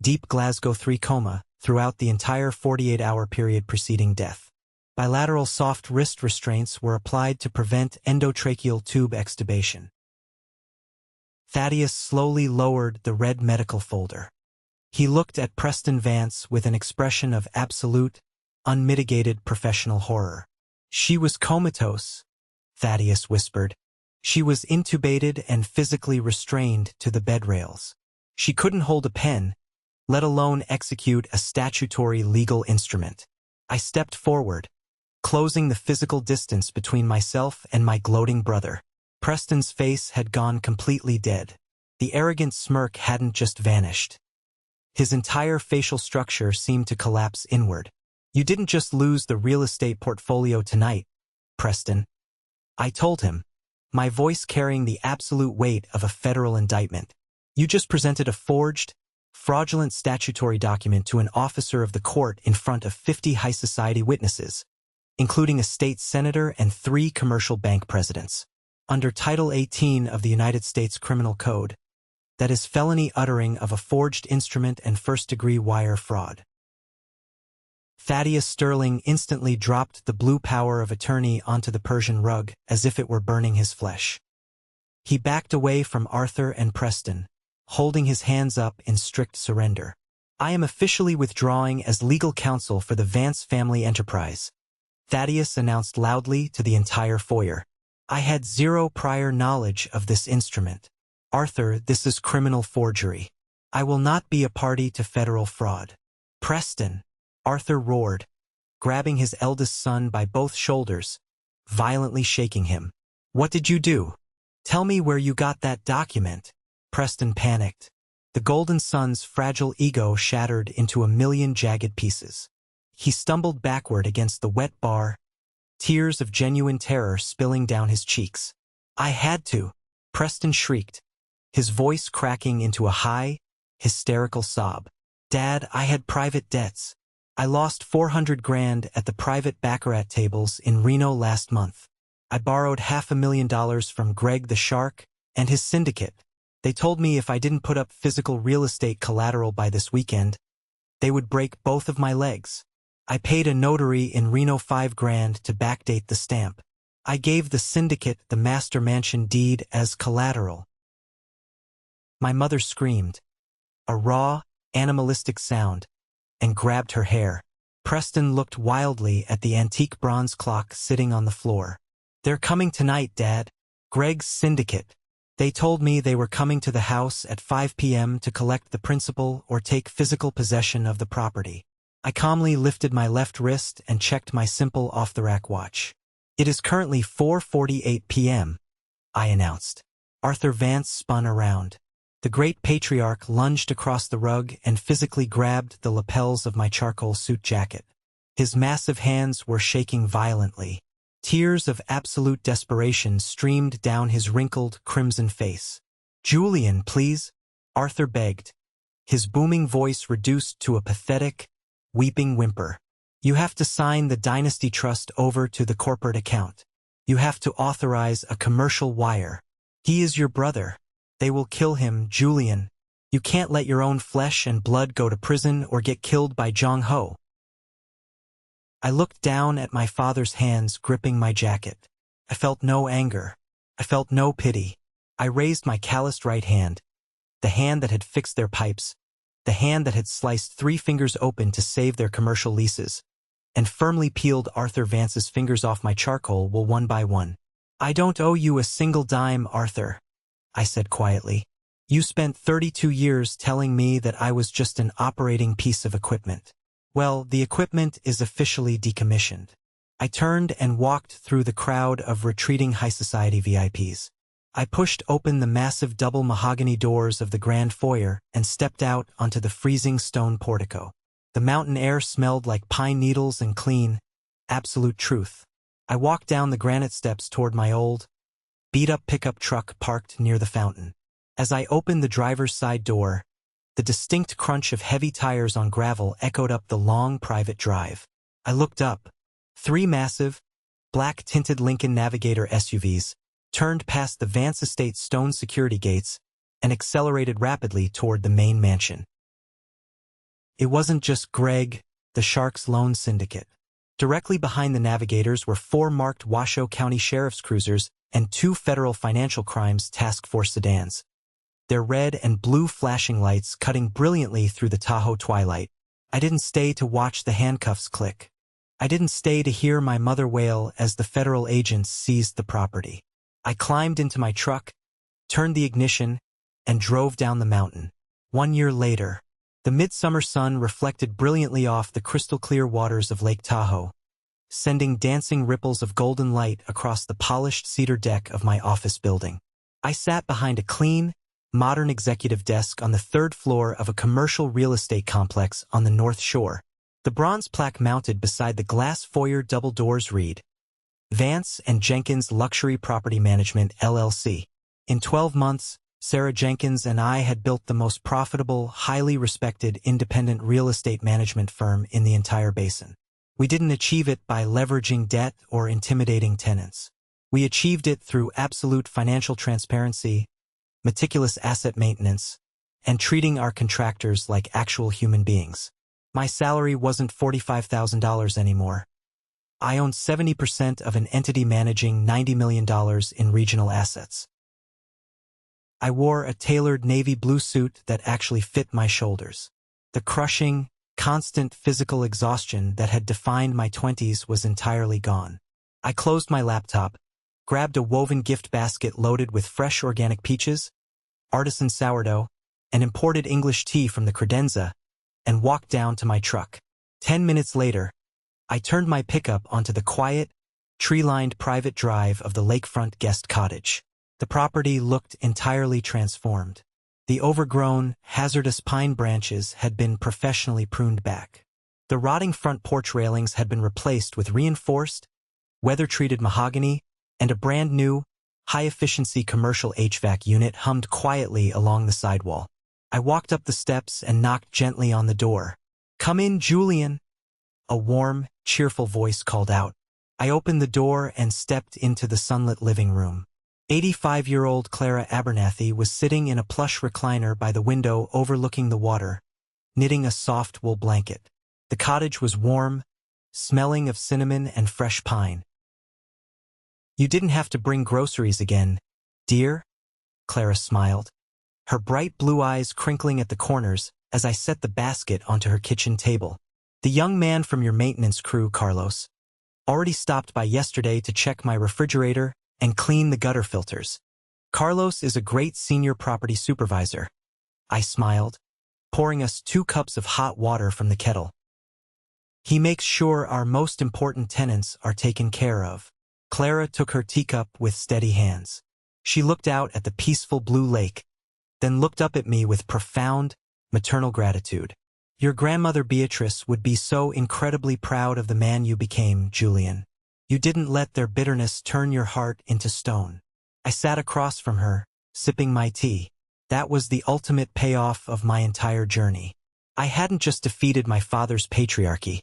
deep Glasgow 3 coma throughout the entire 48-hour period preceding death. Bilateral soft wrist restraints were applied to prevent endotracheal tube extubation. Thaddeus slowly lowered the red medical folder. He looked at Preston Vance with an expression of absolute, unmitigated professional horror. "She was comatose," Thaddeus whispered. "She was intubated and physically restrained to the bed rails. She couldn't hold a pen, let alone execute a statutory legal instrument." I stepped forward, closing the physical distance between myself and my gloating brother. Preston's face had gone completely dead. The arrogant smirk hadn't just vanished. His entire facial structure seemed to collapse inward. "You didn't just lose the real estate portfolio tonight, Preston," I told him, my voice carrying the absolute weight of a federal indictment. "You just presented a forged, fraudulent statutory document to an officer of the court in front of 50 high society witnesses, including a state senator and 3 commercial bank presidents. Under Title 18 of the United States Criminal Code, that is felony uttering of a forged instrument and first-degree wire fraud." Thaddeus Sterling instantly dropped the blue power of attorney onto the Persian rug as if it were burning his flesh. He backed away from Arthur and Preston, holding his hands up in strict surrender. "I am officially withdrawing as legal counsel for the Vance family enterprise," Thaddeus announced loudly to the entire foyer. "I had zero prior knowledge of this instrument. Arthur, this is criminal forgery. I will not be a party to federal fraud." "Preston," Arthur roared, grabbing his eldest son by both shoulders, violently shaking him. "What did you do? Tell me where you got that document." Preston panicked. The golden son's fragile ego shattered into a million jagged pieces. He stumbled backward against the wet bar, tears of genuine terror spilling down his cheeks. "I had to," Preston shrieked, his voice cracking into a high, hysterical sob. "Dad, I had private debts. I lost 400 grand at the private baccarat tables in Reno last month. I borrowed $500,000 from Greg the Shark and his syndicate. They told me if I didn't put up physical real estate collateral by this weekend, they would break both of my legs. I paid a notary in Reno 5 grand to backdate the stamp. I gave the syndicate the master mansion deed as collateral." My mother screamed, a raw, animalistic sound, and grabbed her hair. Preston looked wildly at the antique bronze clock sitting on the floor. "They're coming tonight, Dad. Greg's syndicate. They told me they were coming to the house at 5 p.m. to collect the principal or take physical possession of the property. I calmly lifted my left wrist and checked my simple off-the-rack watch. It is currently 4:48 p.m., I announced. Arthur Vance spun around. The great patriarch lunged across the rug and physically grabbed the lapels of my charcoal suit jacket. His massive hands were shaking violently. Tears of absolute desperation streamed down his wrinkled, crimson face. "Julian, please," Arthur begged, his booming voice reduced to a pathetic, weeping whimper. "You have to sign the Dynasty Trust over to the corporate account. You have to authorize a commercial wire. He is your brother. They will kill him, Julian. You can't let your own flesh and blood go to prison or get killed by Jong Ho." I looked down at my father's hands gripping my jacket. I felt no anger. I felt no pity. I raised my calloused right hand, the hand that had fixed their pipes, the hand that had sliced 3 fingers open to save their commercial leases, and firmly peeled Arthur Vance's fingers off my charcoal one by one. "I don't owe you a single dime, Arthur," I said quietly. "You spent 32 years telling me that I was just an operating piece of equipment. Well, the equipment is officially decommissioned." I turned and walked through the crowd of retreating high society VIPs. I pushed open the massive double mahogany doors of the grand foyer and stepped out onto the freezing stone portico. The mountain air smelled like pine needles and clean, absolute truth. I walked down the granite steps toward my old, beat-up pickup truck parked near the fountain. As I opened the driver's side door, the distinct crunch of heavy tires on gravel echoed up the long private drive. I looked up. 3 massive, black-tinted Lincoln Navigator SUVs turned past the Vance Estate stone security gates and accelerated rapidly toward the main mansion. It wasn't just Greg, the Shark's loan syndicate. Directly behind the Navigators were 4 marked Washoe County Sheriff's cruisers and 2 federal financial crimes task force sedans, their red and blue flashing lights cutting brilliantly through the Tahoe twilight. I didn't stay to watch the handcuffs click. I didn't stay to hear my mother wail as the federal agents seized the property. I climbed into my truck, turned the ignition, and drove down the mountain. 1 year later, the midsummer sun reflected brilliantly off the crystal-clear waters of Lake Tahoe, sending dancing ripples of golden light across the polished cedar deck of my office building. I sat behind a clean, modern executive desk on the 3rd floor of a commercial real estate complex on the North Shore. The bronze plaque mounted beside the glass foyer double doors read, "Vance and Jenkins Luxury Property Management, LLC. In 12 months, Sarah Jenkins and I had built the most profitable, highly respected independent real estate management firm in the entire basin. We didn't achieve it by leveraging debt or intimidating tenants. We achieved it through absolute financial transparency, meticulous asset maintenance, and treating our contractors like actual human beings. My salary wasn't $45,000 anymore. I owned 70% of an entity managing $90 million in regional assets. I wore a tailored navy blue suit that actually fit my shoulders. The crushing, constant physical exhaustion that had defined my 20s was entirely gone. I closed my laptop, grabbed a woven gift basket loaded with fresh organic peaches, artisan sourdough, and imported English tea from the credenza, and walked down to my truck. 10 minutes later, I turned my pickup onto the quiet, tree-lined private drive of the lakefront guest cottage. The property looked entirely transformed. The overgrown, hazardous pine branches had been professionally pruned back. The rotting front porch railings had been replaced with reinforced, weather-treated mahogany, and a brand-new, high-efficiency commercial HVAC unit hummed quietly along the sidewall. I walked up the steps and knocked gently on the door. "Come in, Julian," a warm, cheerful voice called out. I opened the door and stepped into the sunlit living room. 85-year-old Clara Abernathy was sitting in a plush recliner by the window overlooking the water, knitting a soft wool blanket. The cottage was warm, smelling of cinnamon and fresh pine. "You didn't have to bring groceries again, dear?" Clara smiled, her bright blue eyes crinkling at the corners as I set the basket onto her kitchen table. "The young man from your maintenance crew, Carlos, already stopped by yesterday to check my refrigerator and clean the gutter filters. Carlos is a great senior property supervisor." I smiled, pouring us 2 cups of hot water from the kettle. He makes sure our most important tenants are taken care of. Clara took her teacup with steady hands. She looked out at the peaceful blue lake, then looked up at me with profound, maternal gratitude. Your grandmother Beatrice would be so incredibly proud of the man you became, Julian. You didn't let their bitterness turn your heart into stone. I sat across from her, sipping my tea. That was the ultimate payoff of my entire journey. I hadn't just defeated my father's patriarchy.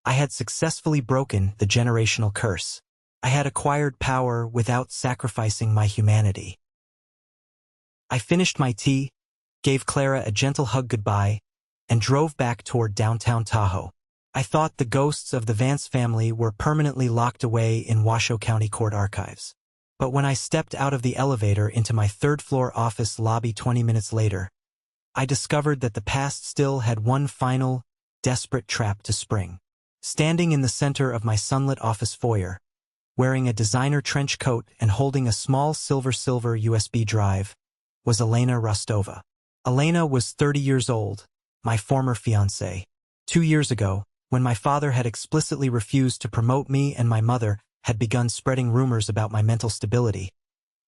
I had successfully broken the generational curse. I had acquired power without sacrificing my humanity. I finished my tea, gave Clara a gentle hug goodbye, and drove back toward downtown Tahoe. I thought the ghosts of the Vance family were permanently locked away in Washoe County Court archives. But when I stepped out of the elevator into my third-floor office lobby 20 minutes later, I discovered that the past still had one final, desperate trap to spring. Standing in the center of my sunlit office foyer, wearing a designer trench coat and holding a small silver USB drive, was Elena Rostova. Elena was 30 years old, my former fiancée. 2 years ago, when my father had explicitly refused to promote me and my mother had begun spreading rumors about my mental stability,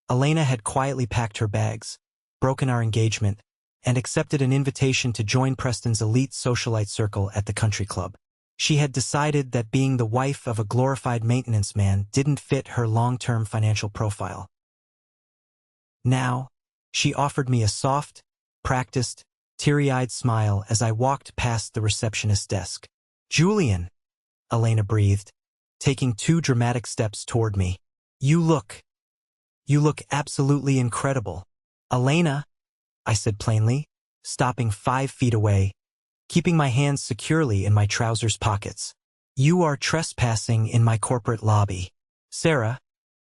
Elena had quietly packed her bags, broken our engagement, and accepted an invitation to join Preston's elite socialite circle at the country club. She had decided that being the wife of a glorified maintenance man didn't fit her long-term financial profile. Now, she offered me a soft, practiced, teary-eyed smile as I walked past the receptionist's desk. "Julian," Elena breathed, taking 2 dramatic steps toward me. You look absolutely incredible." "Elena," I said plainly, stopping 5 feet away, keeping my hands securely in my trousers pockets. "You are trespassing in my corporate lobby. Sarah,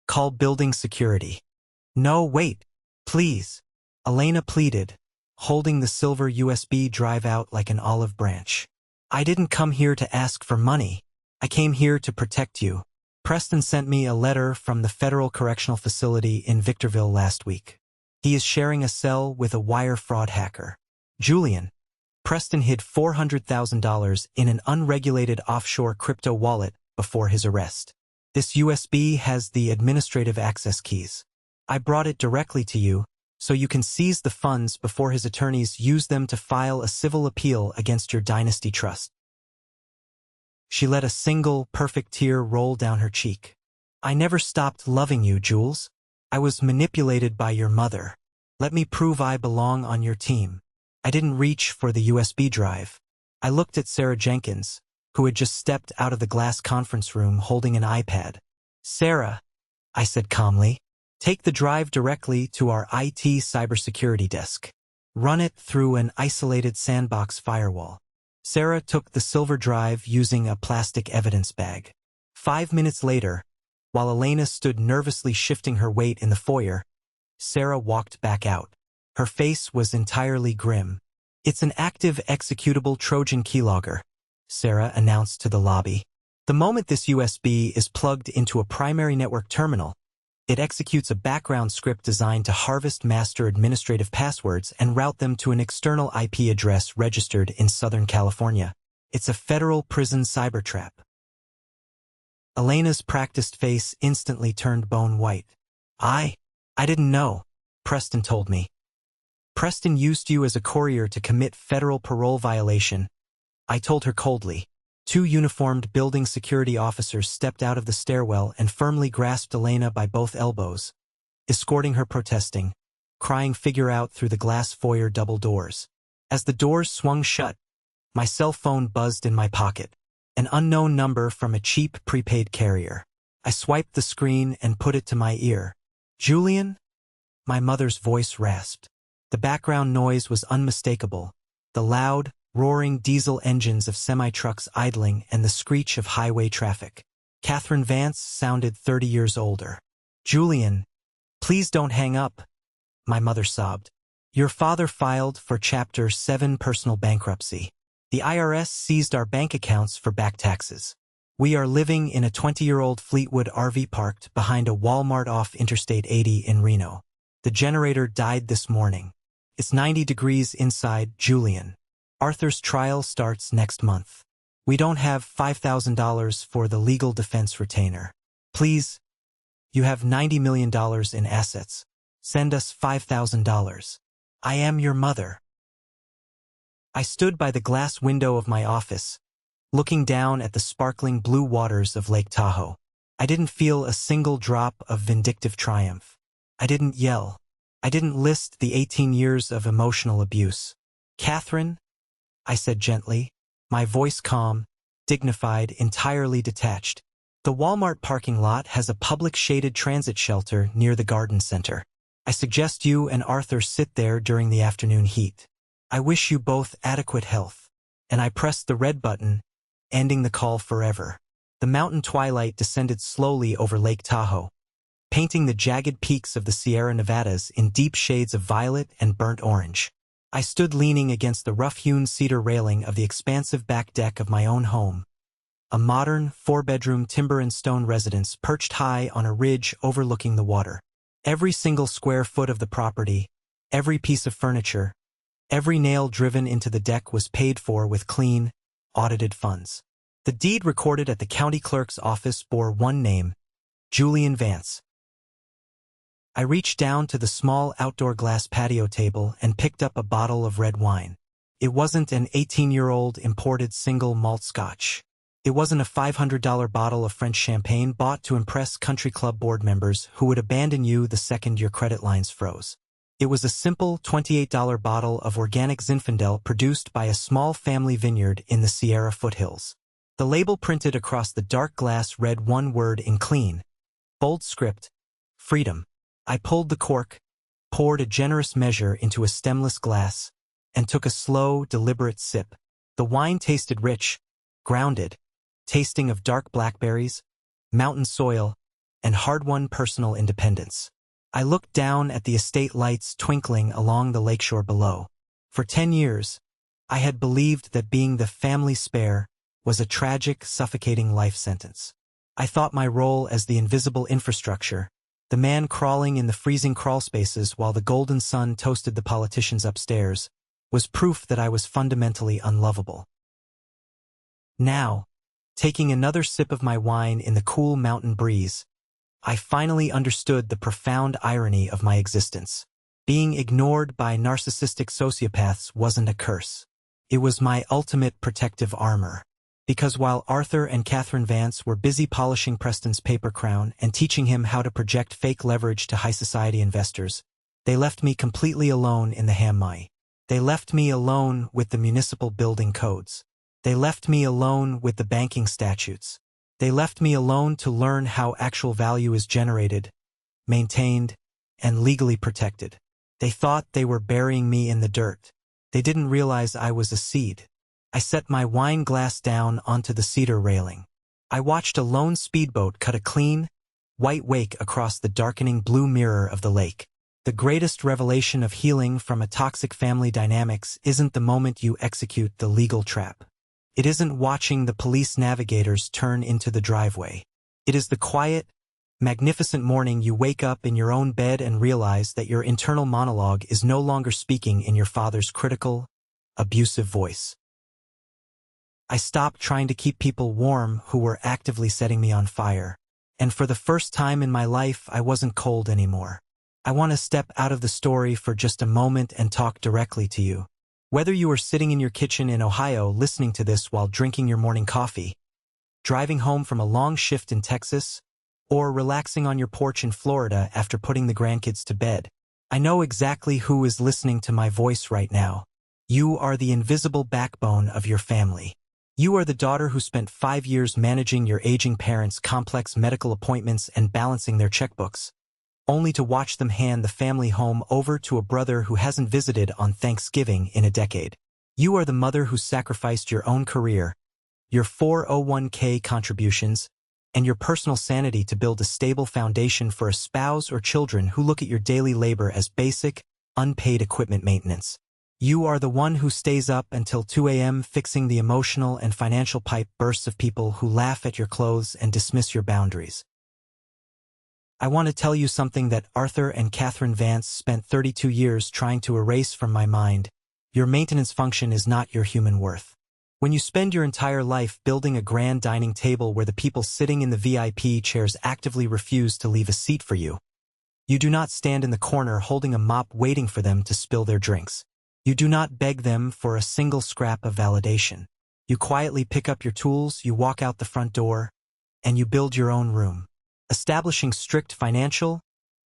call building security." "No, wait, please," Elena pleaded, holding the silver USB drive out like an olive branch. "I didn't come here to ask for money. I came here to protect you. Preston sent me a letter from the Federal Correctional Facility in Victorville last week. He is sharing a cell with a wire fraud hacker. Julian, Preston hid $400,000 in an unregulated offshore crypto wallet before his arrest. This USB has the administrative access keys. I brought it directly to you, so you can seize the funds before his attorneys use them to file a civil appeal against your dynasty trust." She let a single, perfect tear roll down her cheek. "I never stopped loving you, Jules. I was manipulated by your mother. Let me prove I belong on your team." I didn't reach for the USB drive. I looked at Sarah Jenkins, who had just stepped out of the glass conference room holding an iPad. "Sarah," I said calmly, "take the drive directly to our IT cybersecurity desk. Run it through an isolated sandbox firewall." Sarah took the silver drive using a plastic evidence bag. 5 minutes later, while Elena stood nervously shifting her weight in the foyer, Sarah walked back out. Her face was entirely grim. "It's an active executable Trojan keylogger," Sarah announced to the lobby. "The moment this USB is plugged into a primary network terminal, it executes a background script designed to harvest master administrative passwords and route them to an external IP address registered in Southern California. It's a federal prison cyber trap." Elena's practiced face instantly turned bone white. I didn't know," Preston told me. "Preston used you as a courier to commit federal parole violation," I told her coldly. 2 uniformed building security officers stepped out of the stairwell and firmly grasped Elena by both elbows, escorting her protesting, crying figure out through the glass foyer double doors. As the doors swung shut, my cell phone buzzed in my pocket. An unknown number from a cheap prepaid carrier. I swiped the screen and put it to my ear. "Julian?" My mother's voice rasped. The background noise was unmistakable. The loud, roaring diesel engines of semi-trucks idling and the screech of highway traffic. Catherine Vance sounded 30 years older. "Julian, please don't hang up," my mother sobbed. "Your father filed for Chapter 7 personal bankruptcy. The IRS seized our bank accounts for back taxes. We are living in a 20-year-old Fleetwood RV parked behind a Walmart off Interstate 80 in Reno. The generator died this morning. It's 90 degrees inside, Julian. Arthur's trial starts next month. We don't have $5,000 for the legal defense retainer. Please, you have $90 million in assets. Send us $5,000. I am your mother. I stood by the glass window of my office, looking down at the sparkling blue waters of Lake Tahoe. I didn't feel a single drop of vindictive triumph. I didn't yell. I didn't list the 18 years of emotional abuse. Catherine, I said gently, my voice calm, dignified, entirely detached. The Walmart parking lot has a public shaded transit shelter near the garden center. I suggest you and Arthur sit there during the afternoon heat. I wish you both adequate health. And I pressed the red button, ending the call forever. The mountain twilight descended slowly over Lake Tahoe, painting the jagged peaks of the Sierra Nevadas in deep shades of violet and burnt orange. I stood leaning against the rough-hewn cedar railing of the expansive back deck of my own home, a modern, four-bedroom timber and stone residence perched high on a ridge overlooking the water. Every single square foot of the property, every piece of furniture, every nail driven into the deck was paid for with clean, audited funds. The deed recorded at the county clerk's office bore one name, Julian Vance. I reached down to the small outdoor glass patio table and picked up a bottle of red wine. It wasn't an 18-year-old imported single malt scotch. It wasn't a $500 bottle of French champagne bought to impress country club board members who would abandon you the second your credit lines froze. It was a simple $28 bottle of organic Zinfandel produced by a small family vineyard in the Sierra foothills. The label printed across the dark glass read one word in clean, bold script, freedom. I pulled the cork, poured a generous measure into a stemless glass, and took a slow, deliberate sip. The wine tasted rich, grounded, tasting of dark blackberries, mountain soil, and hard-won personal independence. I looked down at the estate lights twinkling along the lakeshore below. For 10 years, I had believed that being the family spare was a tragic, suffocating life sentence. I thought my role as the invisible infrastructure, the man crawling in the freezing crawlspaces while the golden sun toasted the politicians upstairs, was proof that I was fundamentally unlovable. Now, taking another sip of my wine in the cool mountain breeze, I finally understood the profound irony of my existence. Being ignored by narcissistic sociopaths wasn't a curse. It was my ultimate protective armor. Because while Arthur and Catherine Vance were busy polishing Preston's paper crown and teaching him how to project fake leverage to high society investors, they left me completely alone in the Hammai. They left me alone with the municipal building codes. They left me alone with the banking statutes. They left me alone to learn how actual value is generated, maintained, and legally protected. They thought they were burying me in the dirt. They didn't realize I was a seed. I set my wine glass down onto the cedar railing. I watched a lone speedboat cut a clean, white wake across the darkening blue mirror of the lake. The greatest revelation of healing from a toxic family dynamics isn't the moment you execute the legal trap. It isn't watching the police navigators turn into the driveway. It is the quiet, magnificent morning you wake up in your own bed and realize that your internal monologue is no longer speaking in your father's critical, abusive voice. I stopped trying to keep people warm who were actively setting me on fire. And for the first time in my life, I wasn't cold anymore. I want to step out of the story for just a moment and talk directly to you. Whether you are sitting in your kitchen in Ohio listening to this while drinking your morning coffee, driving home from a long shift in Texas, or relaxing on your porch in Florida after putting the grandkids to bed, I know exactly who is listening to my voice right now. You are the invisible backbone of your family. You are the daughter who spent 5 years managing your aging parents' complex medical appointments and balancing their checkbooks, only to watch them hand the family home over to a brother who hasn't visited on Thanksgiving in a decade. You are the mother who sacrificed your own career, your 401k contributions, and your personal sanity to build a stable foundation for a spouse or children who look at your daily labor as basic, unpaid equipment maintenance. You are the one who stays up until 2 a.m. fixing the emotional and financial pipe bursts of people who laugh at your clothes and dismiss your boundaries. I want to tell you something that Arthur and Catherine Vance spent 32 years trying to erase from my mind. Your maintenance function is not your human worth. When you spend your entire life building a grand dining table where the people sitting in the VIP chairs actively refuse to leave a seat for you, you do not stand in the corner holding a mop waiting for them to spill their drinks. You do not beg them for a single scrap of validation. You quietly pick up your tools, you walk out the front door, and you build your own room. Establishing strict financial,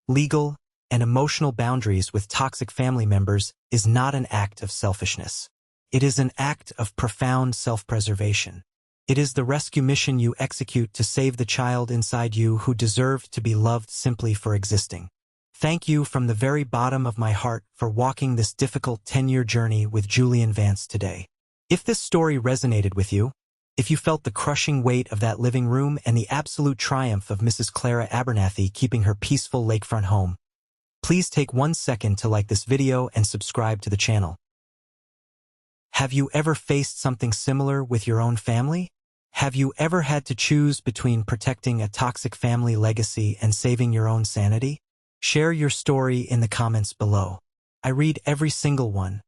legal, and emotional boundaries with toxic family members is not an act of selfishness. It is an act of profound self-preservation. It is the rescue mission you execute to save the child inside you who deserved to be loved simply for existing. Thank you from the very bottom of my heart for walking this difficult 10-year journey with Julian Vance today. If this story resonated with you, if you felt the crushing weight of that living room and the absolute triumph of Mrs. Clara Abernathy keeping her peaceful lakefront home, please take 1 second to like this video and subscribe to the channel. Have you ever faced something similar with your own family? Have you ever had to choose between protecting a toxic family legacy and saving your own sanity? Share your story in the comments below. I read every single one,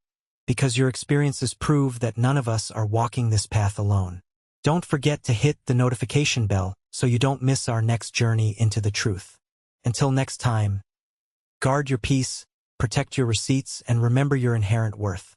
because your experiences prove that none of us are walking this path alone. Don't forget to hit the notification bell so you don't miss our next journey into the truth. Until next time, guard your peace, protect your receipts, and remember your inherent worth.